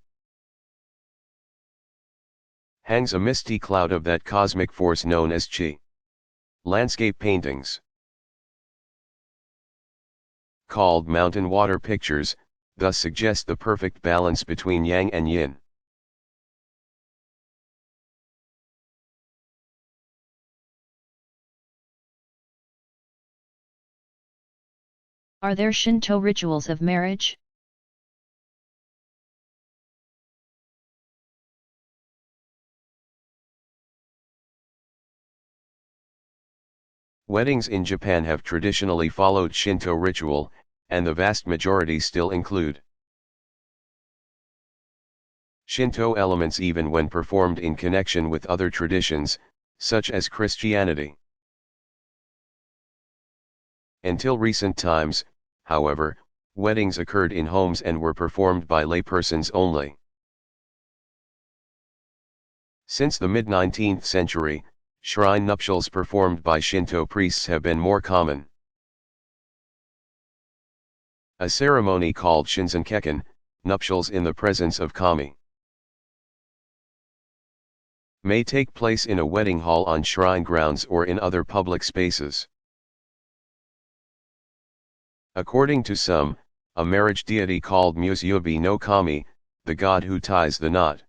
hangs a misty cloud of that cosmic force known as Qi. Landscape paintings, called mountain water pictures, thus suggest the perfect balance between yang and yin. Are there Shinto rituals of marriage? Weddings in Japan have traditionally followed Shinto ritual, and the vast majority still include Shinto elements even when performed in connection with other traditions, such as Christianity. Until recent times, however, weddings occurred in homes and were performed by laypersons only. Since the mid-19th century, shrine nuptials performed by Shinto priests have been more common. A ceremony called shinzenkeken, nuptials in the presence of kami, may take place in a wedding hall on shrine grounds or in other public spaces. According to some, a marriage deity called Musubi no Kami, the god who ties the knot,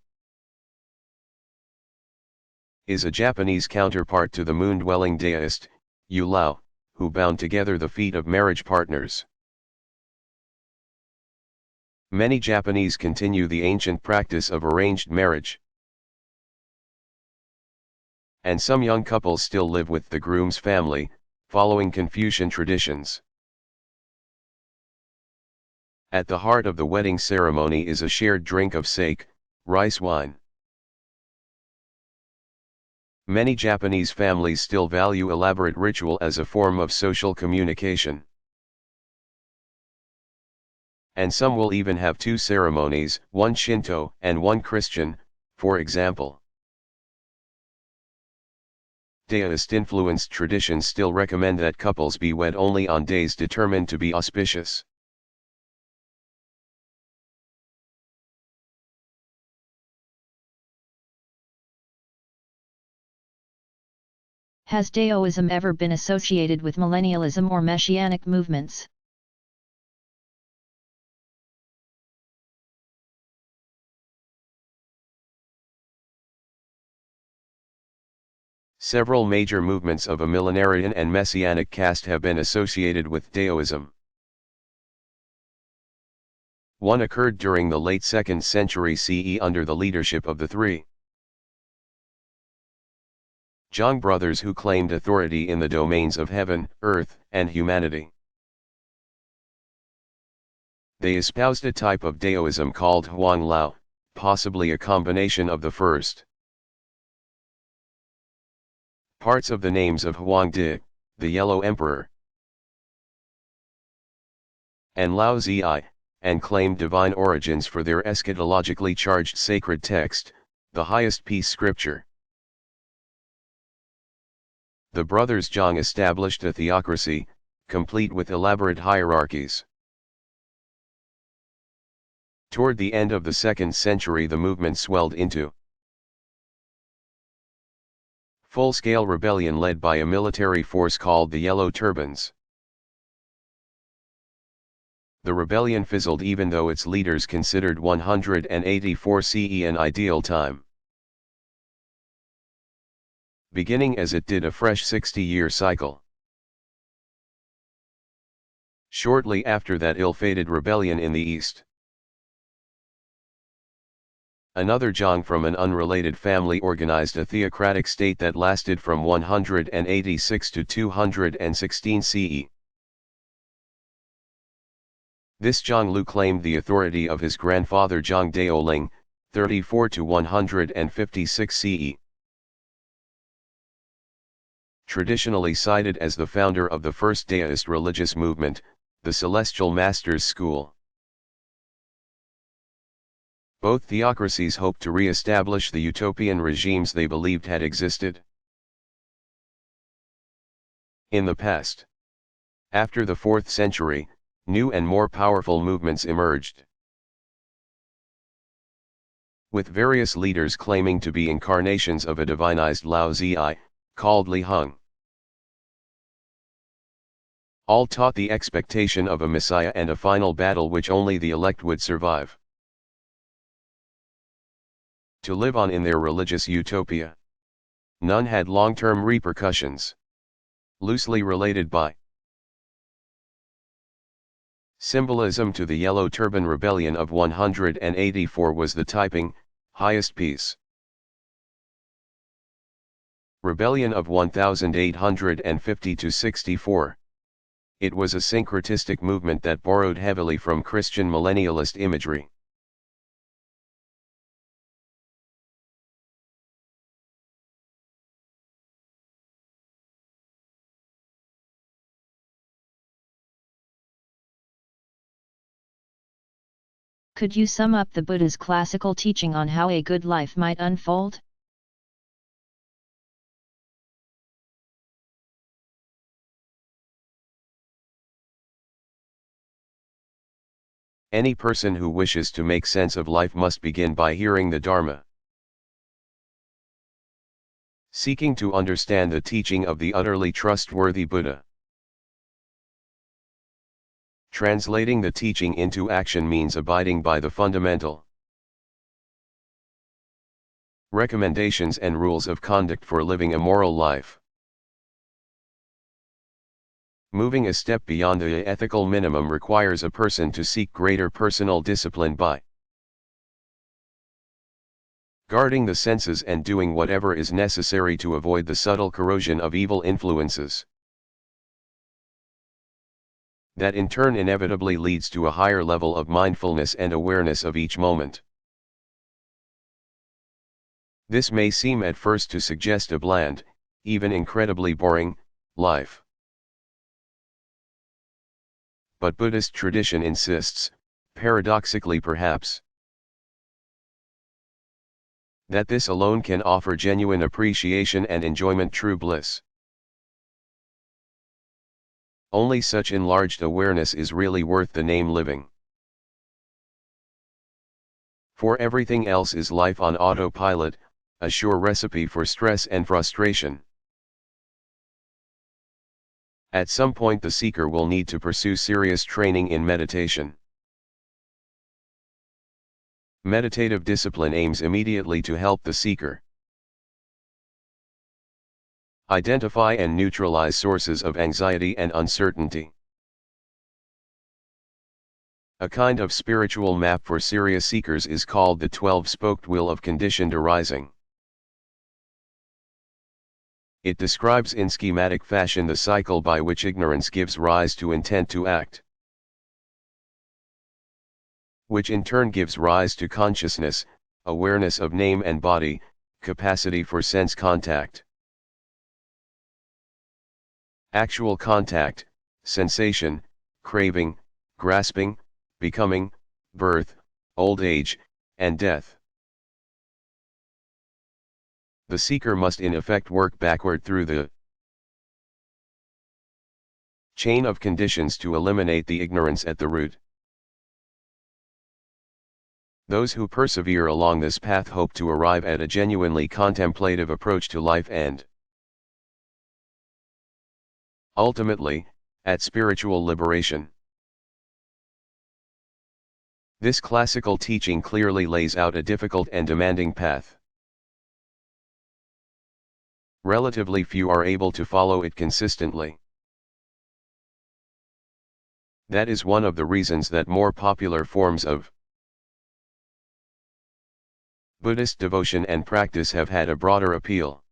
is a Japanese counterpart to the moon-dwelling deist, Yulao, who bound together the feet of marriage partners. Many Japanese continue the ancient practice of arranged marriage, and some young couples still live with the groom's family, following Confucian traditions. At the heart of the wedding ceremony is a shared drink of sake, rice wine. Many Japanese families still value elaborate ritual as a form of social communication. And some will even have two ceremonies, one Shinto and one Christian, for example. Deist-influenced traditions still recommend that couples be wed only on days determined to be auspicious. Has Daoism ever been associated with millennialism or messianic movements? Several major movements of a millenarian and messianic cast have been associated with Daoism. One occurred during the late 2nd century CE under the leadership of the three Zhang brothers who claimed authority in the domains of heaven, earth, and humanity. They espoused a type of Daoism called Huang Lao, possibly a combination of the first parts of the names of Huang Di, the Yellow Emperor, and Lao Zi, and claimed divine origins for their eschatologically charged sacred text, the highest peace scripture. The brothers Zhang established a theocracy, complete with elaborate hierarchies. Toward the end of the 2nd century the movement swelled into full-scale rebellion led by a military force called the Yellow Turbans. The rebellion fizzled even though its leaders considered 184 CE an ideal time, beginning as it did a fresh 60-year cycle. Shortly after that ill-fated rebellion in the east, another Zhang from an unrelated family organized a theocratic state that lasted from 186 to 216 CE. This Zhang Lu claimed the authority of his grandfather Zhang Daoling, 34 to 156 CE. Traditionally cited as the founder of the first Daoist religious movement, the Celestial Masters School. Both theocracies hoped to re-establish the utopian regimes they believed had existed in the past. After the 4th century, new and more powerful movements emerged, with various leaders claiming to be incarnations of a divinized Lao Zi, called Li Heng. All taught the expectation of a messiah and a final battle which only the elect would survive, to live on in their religious utopia. None had long-term repercussions. Loosely related by symbolism to the Yellow Turban Rebellion of 184 was the typing, highest peace. Rebellion of 1850–64. It was a syncretistic movement that borrowed heavily from Christian millennialist imagery. Could you sum up the Buddha's classical teaching on how a good life might unfold? Any person who wishes to make sense of life must begin by hearing the Dharma. Seeking to understand the teaching of the utterly trustworthy Buddha. Translating the teaching into action means abiding by the fundamental recommendations and rules of conduct for living a moral life. Moving a step beyond the ethical minimum requires a person to seek greater personal discipline by guarding the senses and doing whatever is necessary to avoid the subtle corrosion of evil influences. That in turn inevitably leads to a higher level of mindfulness and awareness of each moment. This may seem at first to suggest a bland, even incredibly boring, life. But Buddhist tradition insists, paradoxically perhaps, that this alone can offer genuine appreciation and enjoyment, true bliss. Only such enlarged awareness is really worth the name living. For everything else is life on autopilot, a sure recipe for stress and frustration. At some point the seeker will need to pursue serious training in meditation. Meditative discipline aims immediately to help the seeker identify and neutralize sources of anxiety and uncertainty. A kind of spiritual map for serious seekers is called the 12-spoked wheel of conditioned arising. It describes in schematic fashion the cycle by which ignorance gives rise to intent to act, which in turn gives rise to consciousness, awareness of name and body, capacity for sense contact, actual contact, sensation, craving, grasping, becoming, birth, old age, and death. The seeker must in effect work backward through the chain of conditions to eliminate the ignorance at the root. Those who persevere along this path hope to arrive at a genuinely contemplative approach to life and, ultimately, at spiritual liberation. This classical teaching clearly lays out a difficult and demanding path. Relatively few are able to follow it consistently. That is one of the reasons that more popular forms of Buddhist devotion and practice have had a broader appeal.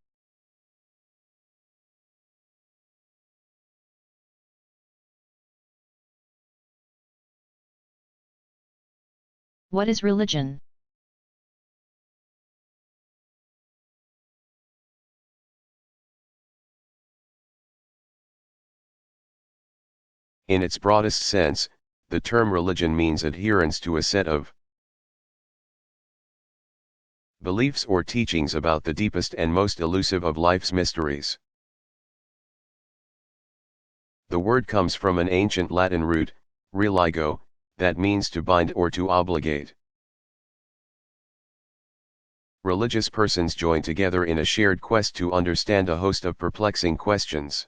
What is religion? In its broadest sense, the term religion means adherence to a set of beliefs or teachings about the deepest and most elusive of life's mysteries. The word comes from an ancient Latin root, religo, that means to bind or to obligate. Religious persons join together in a shared quest to understand a host of perplexing questions.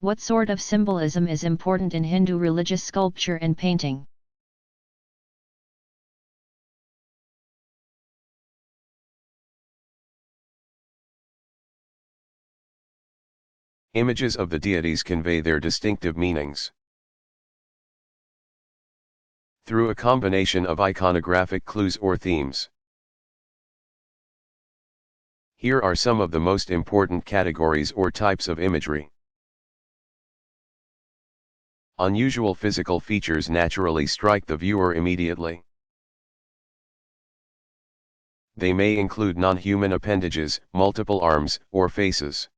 What sort of symbolism is important in Hindu religious sculpture and painting? Images of the deities convey their distinctive meanings. through a combination of iconographic clues or themes. Here are some of the most important categories or types of imagery. Unusual physical features naturally strike the viewer immediately. They may include non-human appendages, multiple arms, or faces,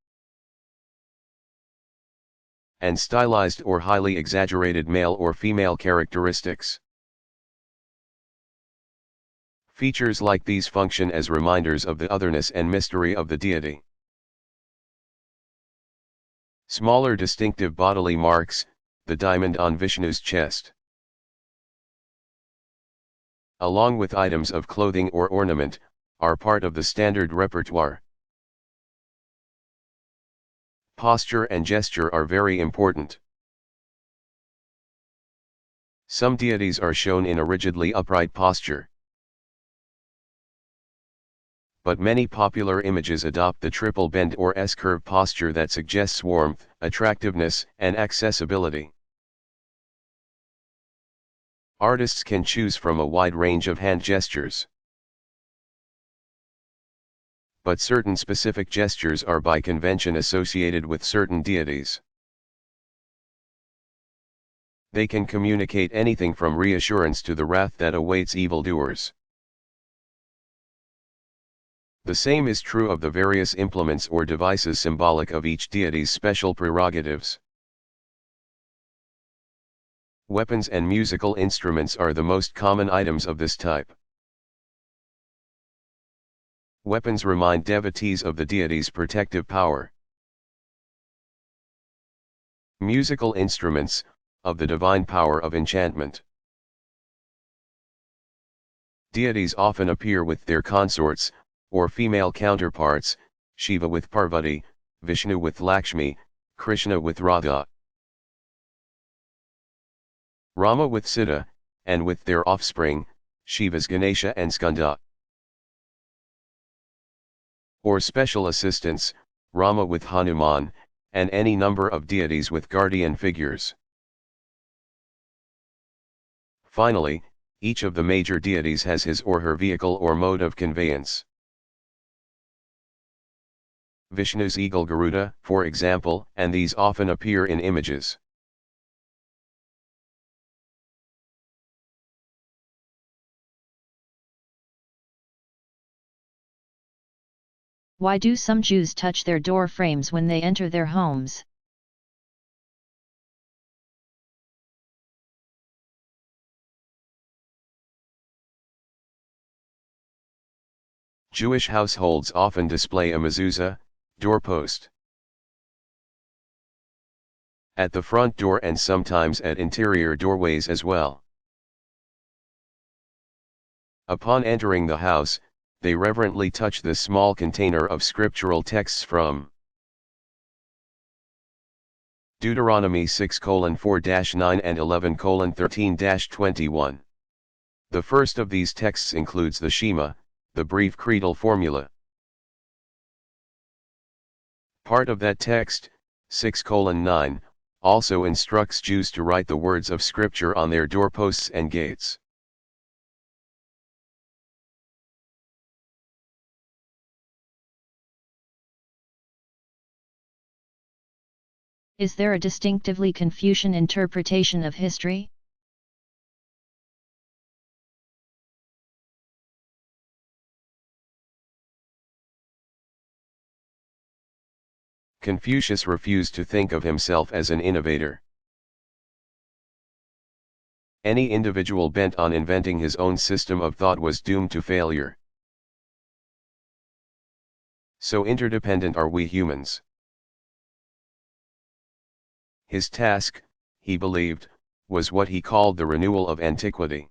and stylized or highly exaggerated male or female characteristics. Features like these function as reminders of the otherness and mystery of the deity. Smaller distinctive bodily marks, the diamond on Vishnu's chest, along with items of clothing or ornament, are part of the standard repertoire. Posture and gesture are very important. Some deities are shown in a rigidly upright posture, but many popular images adopt the triple bend or S-curve posture that suggests warmth, attractiveness, and accessibility. Artists can choose from a wide range of hand gestures, but certain specific gestures are by convention associated with certain deities. They can communicate anything from reassurance to the wrath that awaits evildoers. The same is true of the various implements or devices symbolic of each deity's special prerogatives. Weapons and musical instruments are the most common items of this type. Weapons remind devotees of the deity's protective power. Musical instruments, of the divine power of enchantment. Deities often appear with their consorts, or female counterparts, Shiva with Parvati, Vishnu with Lakshmi, Krishna with Radha, Rama with Sita, and with their offspring, Shiva's Ganesha and Skanda. Or special assistants, Rama with Hanuman, and any number of deities with guardian figures. Finally, each of the major deities has his or her vehicle or mode of conveyance. Vishnu's eagle Garuda, for example, and these often appear in images. Why do some Jews touch their door frames when they enter their homes? Jewish households often display a mezuzah, doorpost, at the front door and sometimes at interior doorways as well. Upon entering the house, they reverently touch this small container of scriptural texts from Deuteronomy 6:4-9 and 11:13-21. The first of these texts includes the Shema, the brief creedal formula. Part of that text, 6:9, also instructs Jews to write the words of Scripture on their doorposts and gates. Is there a distinctively Confucian interpretation of history? Confucius refused to think of himself as an innovator. Any individual bent on inventing his own system of thought was doomed to failure. So interdependent are we humans. His task, he believed, was what he called the renewal of antiquity.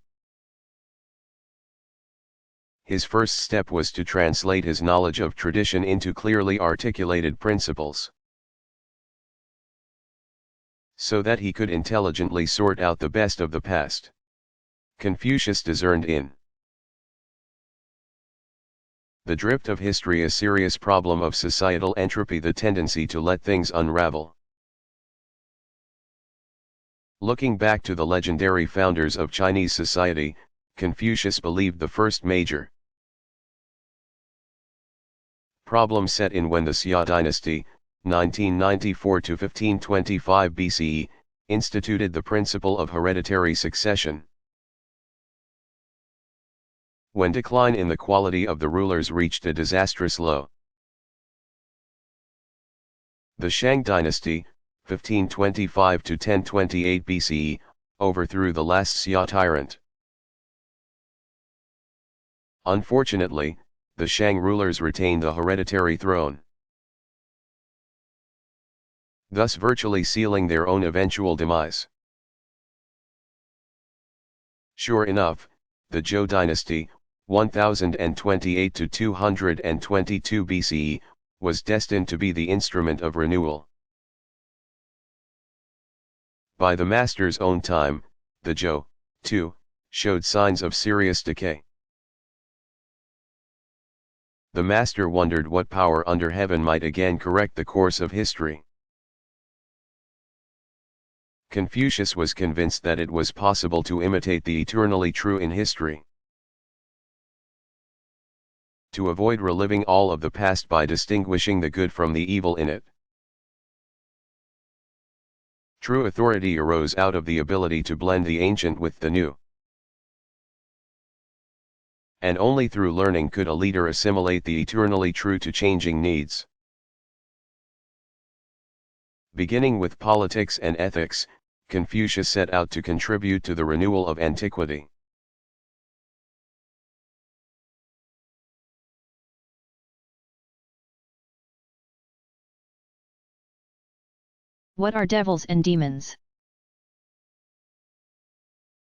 His first step was to translate his knowledge of tradition into clearly articulated principles, so that he could intelligently sort out the best of the past. Confucius discerned in the drift of history a serious problem of societal entropy, the tendency to let things unravel. Looking back to the legendary founders of Chinese society, Confucius believed the first major problem set in when the Xia dynasty, 1994 to 1525 BCE, instituted the principle of hereditary succession. When decline in the quality of the rulers reached a disastrous low. The Shang dynasty, 1525 to 1028 BCE, overthrew the last Xia tyrant. Unfortunately, the Shang rulers retained the hereditary throne, thus virtually sealing their own eventual demise. Sure enough, the Zhou dynasty, 1028 to 222 BCE, was destined to be the instrument of renewal. By the master's own time, the Zhou, too, showed signs of serious decay. The master wondered what power under heaven might again correct the course of history. Confucius was convinced that it was possible to imitate the eternally true in history. To avoid reliving all of the past by distinguishing the good from the evil in it. True authority arose out of the ability to blend the ancient with the new. And only through learning could a leader assimilate the eternally true to changing needs. Beginning with politics and ethics, Confucius set out to contribute to the renewal of antiquity. What are devils and demons?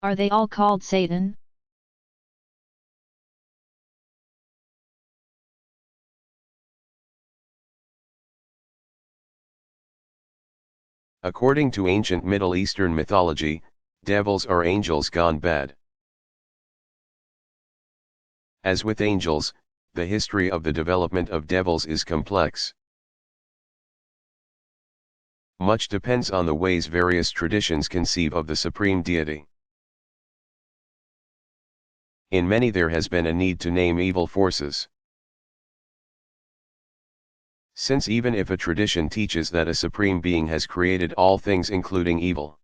Are they all called Satan? According to ancient Middle Eastern mythology, devils are angels gone bad. As with angels, the history of the development of devils is complex. Much depends on the ways various traditions conceive of the supreme deity. In many there has been a need to name evil forces. Since even if a tradition teaches that a supreme being has created all things including evil,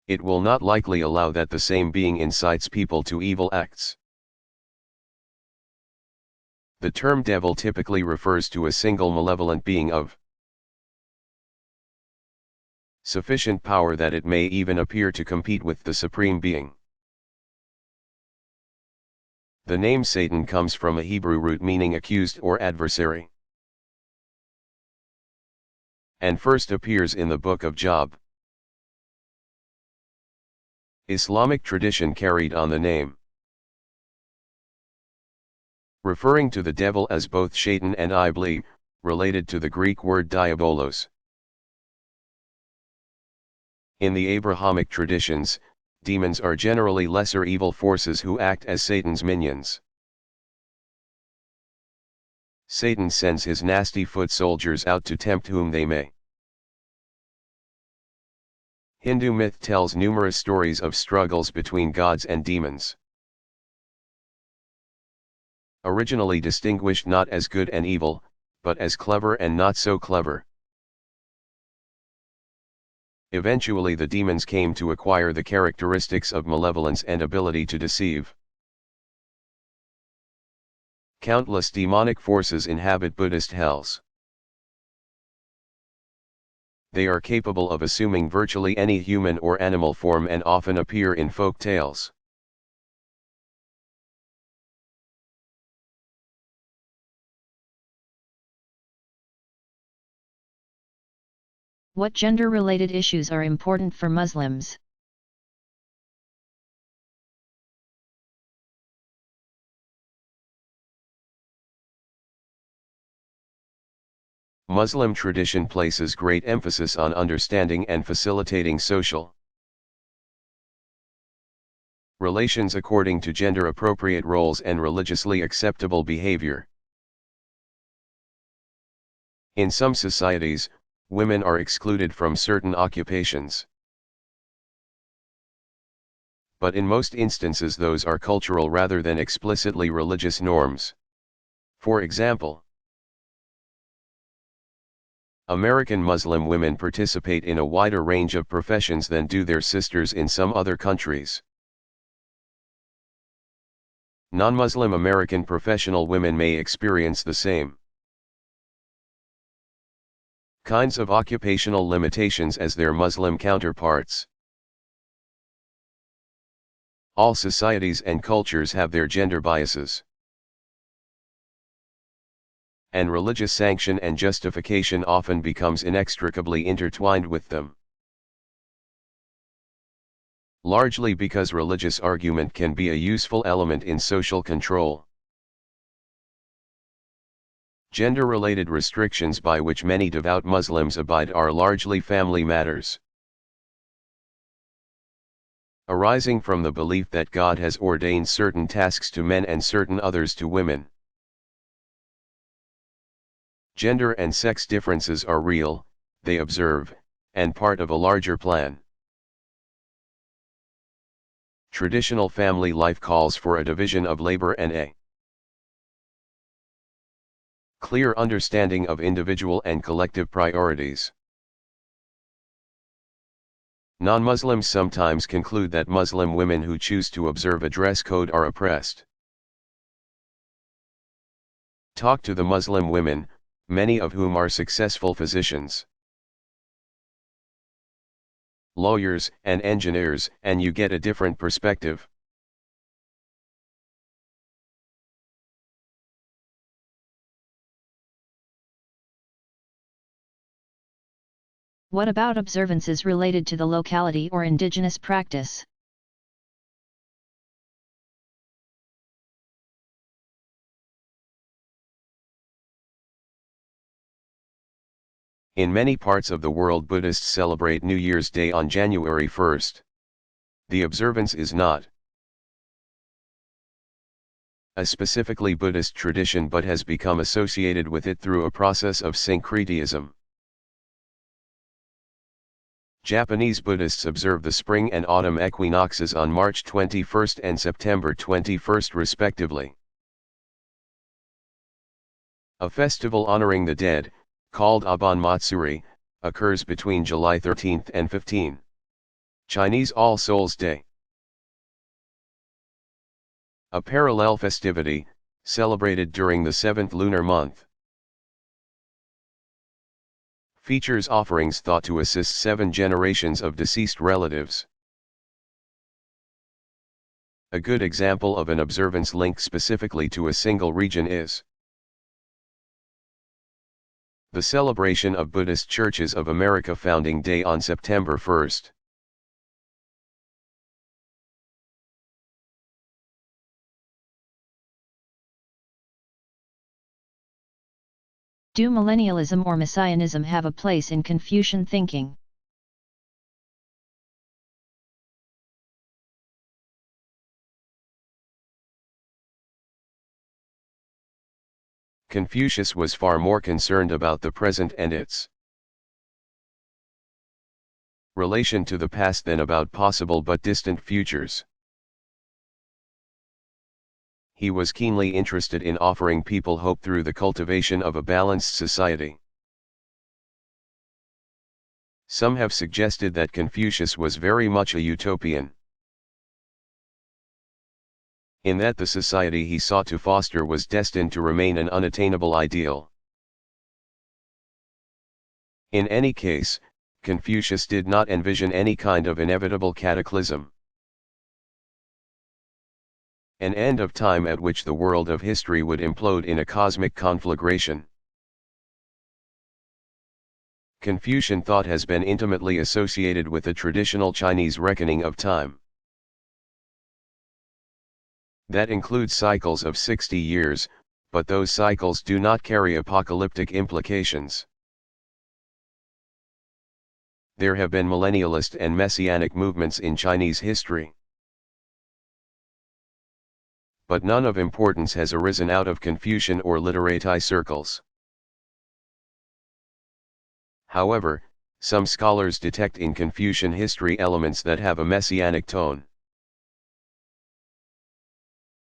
it will not likely allow that the same being incites people to evil acts. The term devil typically refers to a single malevolent being of sufficient power that it may even appear to compete with the supreme being. The name Satan comes from a Hebrew root meaning accused or adversary, and first appears in the book of Job. Islamic tradition carried on the name, referring to the devil as both Shaitan and Iblis, related to the Greek word diabolos. In the Abrahamic traditions, demons are generally lesser evil forces who act as Satan's minions. Satan sends his nasty foot soldiers out to tempt whom they may. Hindu myth tells numerous stories of struggles between gods and demons. Originally distinguished not as good and evil, but as clever and not so clever. Eventually the demons came to acquire the characteristics of malevolence and ability to deceive. Countless demonic forces inhabit Buddhist hells. They are capable of assuming virtually any human or animal form and often appear in folk tales. What gender-related issues are important for Muslims? Muslim tradition places great emphasis on understanding and facilitating social relations according to gender-appropriate roles and religiously acceptable behavior. In some societies, women are excluded from certain occupations. But in most instances those are cultural rather than explicitly religious norms. For example, American Muslim women participate in a wider range of professions than do their sisters in some other countries. Non-Muslim American professional women may experience the same kinds of occupational limitations as their Muslim counterparts. All societies and cultures have their gender biases, and religious sanction and justification often becomes inextricably intertwined with them. Largely because religious argument can be a useful element in social control. Gender-related restrictions by which many devout Muslims abide are largely family matters, arising from the belief that God has ordained certain tasks to men and certain others to women. Gender and sex differences are real, they observe, and part of a larger plan. Traditional family life calls for a division of labor and a clear understanding of individual and collective priorities. Non-Muslims sometimes conclude that Muslim women who choose to observe a dress code are oppressed. Talk to the Muslim women, many of whom are successful physicians, lawyers, and engineers, and you get a different perspective. What about observances related to the locality or indigenous practice? In many parts of the world, Buddhists celebrate New Year's Day on January 1st. The observance is not a specifically Buddhist tradition but has become associated with it through a process of syncretism. Japanese Buddhists observe the spring and autumn equinoxes on March 21st and September 21st respectively. A festival honoring the dead, called Abon Matsuri, occurs between July 13th and 15th. Chinese All Souls Day. A parallel festivity, celebrated during the 7th lunar month. Features offerings thought to assist 7 generations of deceased relatives. A good example of an observance linked specifically to a single region is the celebration of Buddhist Churches of America Founding Day on September 1st. Do millennialism or messianism have a place in Confucian thinking? Confucius was far more concerned about the present and its relation to the past than about possible but distant futures. He was keenly interested in offering people hope through the cultivation of a balanced society. Some have suggested that Confucius was very much a utopian, in that the society he sought to foster was destined to remain an unattainable ideal. In any case, Confucius did not envision any kind of inevitable cataclysm, an end of time at which the world of history would implode in a cosmic conflagration. Confucian thought has been intimately associated with the traditional Chinese reckoning of time. That includes cycles of 60 years, but those cycles do not carry apocalyptic implications. There have been millennialist and messianic movements in Chinese history, but none of importance has arisen out of Confucian or literati circles. However, some scholars detect in Confucian history elements that have a messianic tone.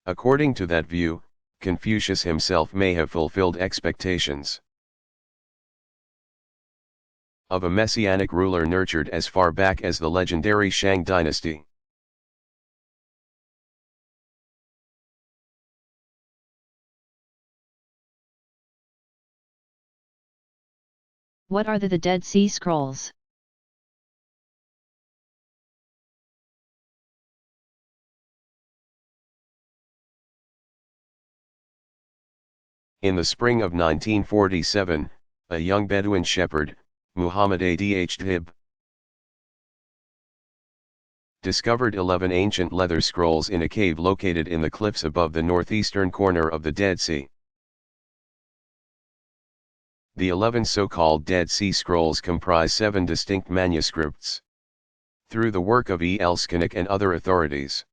According to that view, Confucius himself may have fulfilled expectations of a messianic ruler nurtured as far back as the legendary Shang dynasty. What are the Dead Sea Scrolls? In the spring of 1947, a young Bedouin shepherd, Muhammad Adh discovered 11 ancient leather scrolls in a cave located in the cliffs above the northeastern corner of the Dead Sea. The 11 so-called Dead Sea Scrolls comprise 7 distinct manuscripts. Through the work of E. L. Skinnick and other authorities,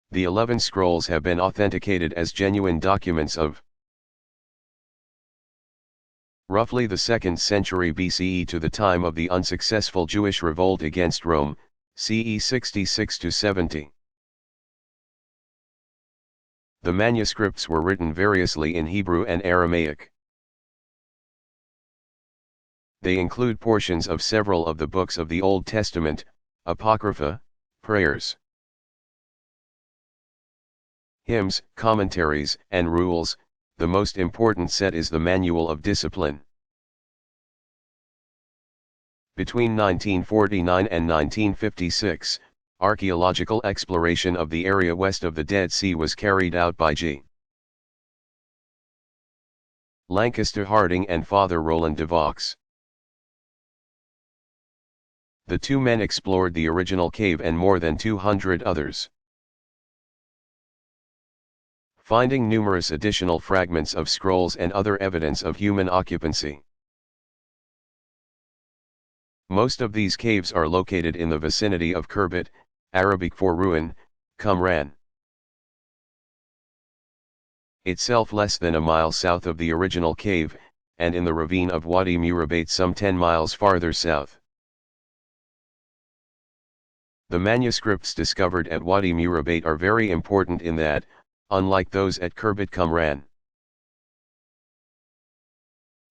the 11 scrolls have been authenticated as genuine documents of roughly the 2nd century BCE to the time of the unsuccessful Jewish revolt against Rome, CE 66–70. The manuscripts were written variously in Hebrew and Aramaic. They include portions of several of the books of the Old Testament, Apocrypha, prayers, hymns, commentaries, and rules. The most important set is the Manual of Discipline. Between 1949 and 1956, archaeological exploration of the area west of the Dead Sea was carried out by G. Lancaster Harding and Father Roland de Vaux. The two men explored the original cave and more than 200 others, finding numerous additional fragments of scrolls and other evidence of human occupancy. Most of these caves are located in the vicinity of Khirbet, Arabic for ruin, Qumran, itself less than a mile south of the original cave, and in the ravine of Wadi Murabait some 10 miles farther south. The manuscripts discovered at Wadi Murabait are very important in that, unlike those at Khirbet Qumran,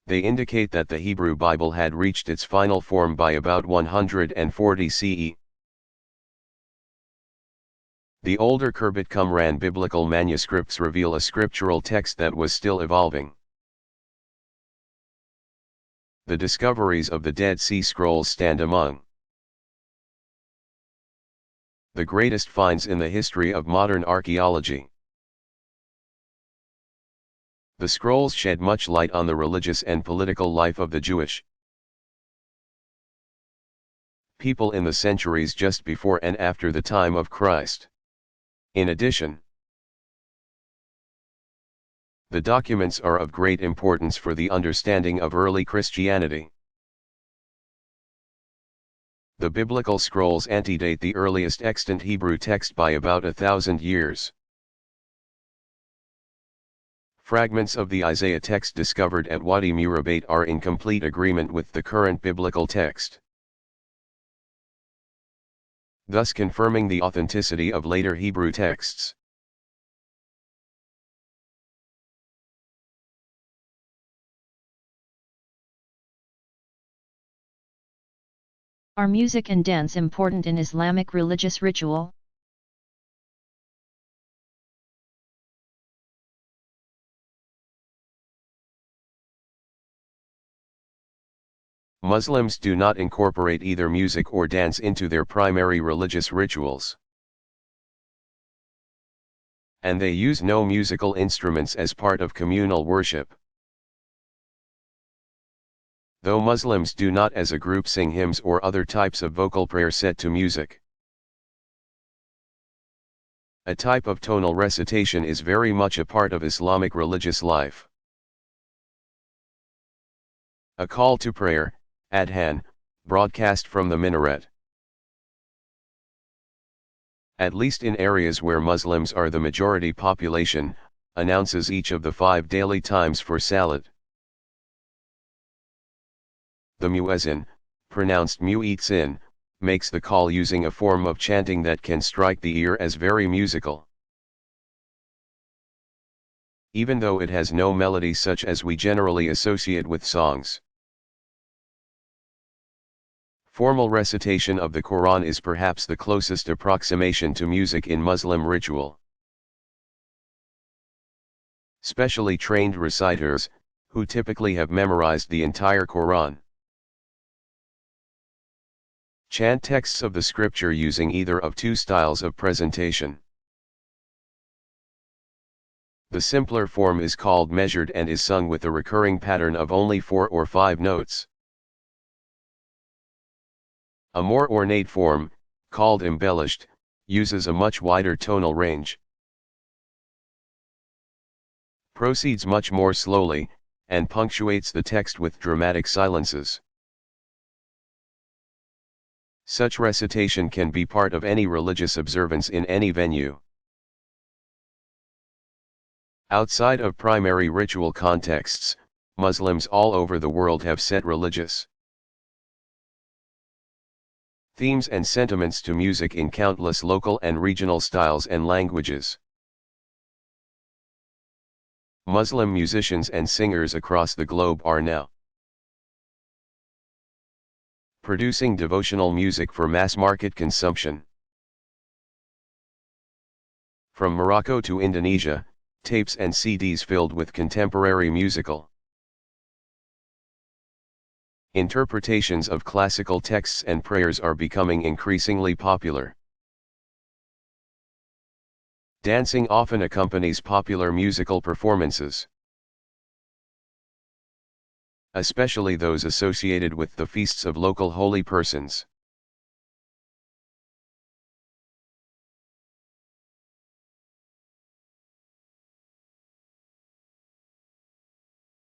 they indicate that the Hebrew Bible had reached its final form by about 140 CE. The older Khirbet Qumran biblical manuscripts reveal a scriptural text that was still evolving. The discoveries of the Dead Sea Scrolls stand among the greatest finds in the history of modern archaeology. The scrolls shed much light on the religious and political life of the Jewish people in the centuries just before and after the time of Christ. In addition, the documents are of great importance for the understanding of early Christianity. The biblical scrolls antedate the earliest extant Hebrew text by about 1,000 years. Fragments of the Isaiah text discovered at Wadi Murabait are in complete agreement with the current biblical text, thus confirming the authenticity of later Hebrew texts. Are music and dance important in Islamic religious ritual? Muslims do not incorporate either music or dance into their primary religious rituals, and they use no musical instruments as part of communal worship. Though Muslims do not as a group sing hymns or other types of vocal prayer set to music, a type of tonal recitation is very much a part of Islamic religious life. A call to prayer, adhan, broadcast from the minaret, at least in areas where Muslims are the majority population, announces each of the 5 daily times for salat. The muezzin, pronounced muezzin, makes the call using a form of chanting that can strike the ear as very musical. Even though it has no melody such as we generally associate with songs. Formal recitation of the Quran is perhaps the closest approximation to music in Muslim ritual. Specially trained reciters, who typically have memorized the entire Quran, chant texts of the scripture using either of two styles of presentation. The simpler form is called measured and is sung with a recurring pattern of only 4 or 5 notes. A more ornate form, called embellished, uses a much wider tonal range, proceeds much more slowly, and punctuates the text with dramatic silences. Such recitation can be part of any religious observance in any venue. Outside of primary ritual contexts, Muslims all over the world have set religious themes and sentiments to music in countless local and regional styles and languages. Muslim musicians and singers across the globe are now producing devotional music for mass market consumption. From Morocco to Indonesia, tapes and CDs filled with contemporary musical interpretations of classical texts and prayers are becoming increasingly popular. Dancing often accompanies popular musical performances, especially those associated with the feasts of local holy persons.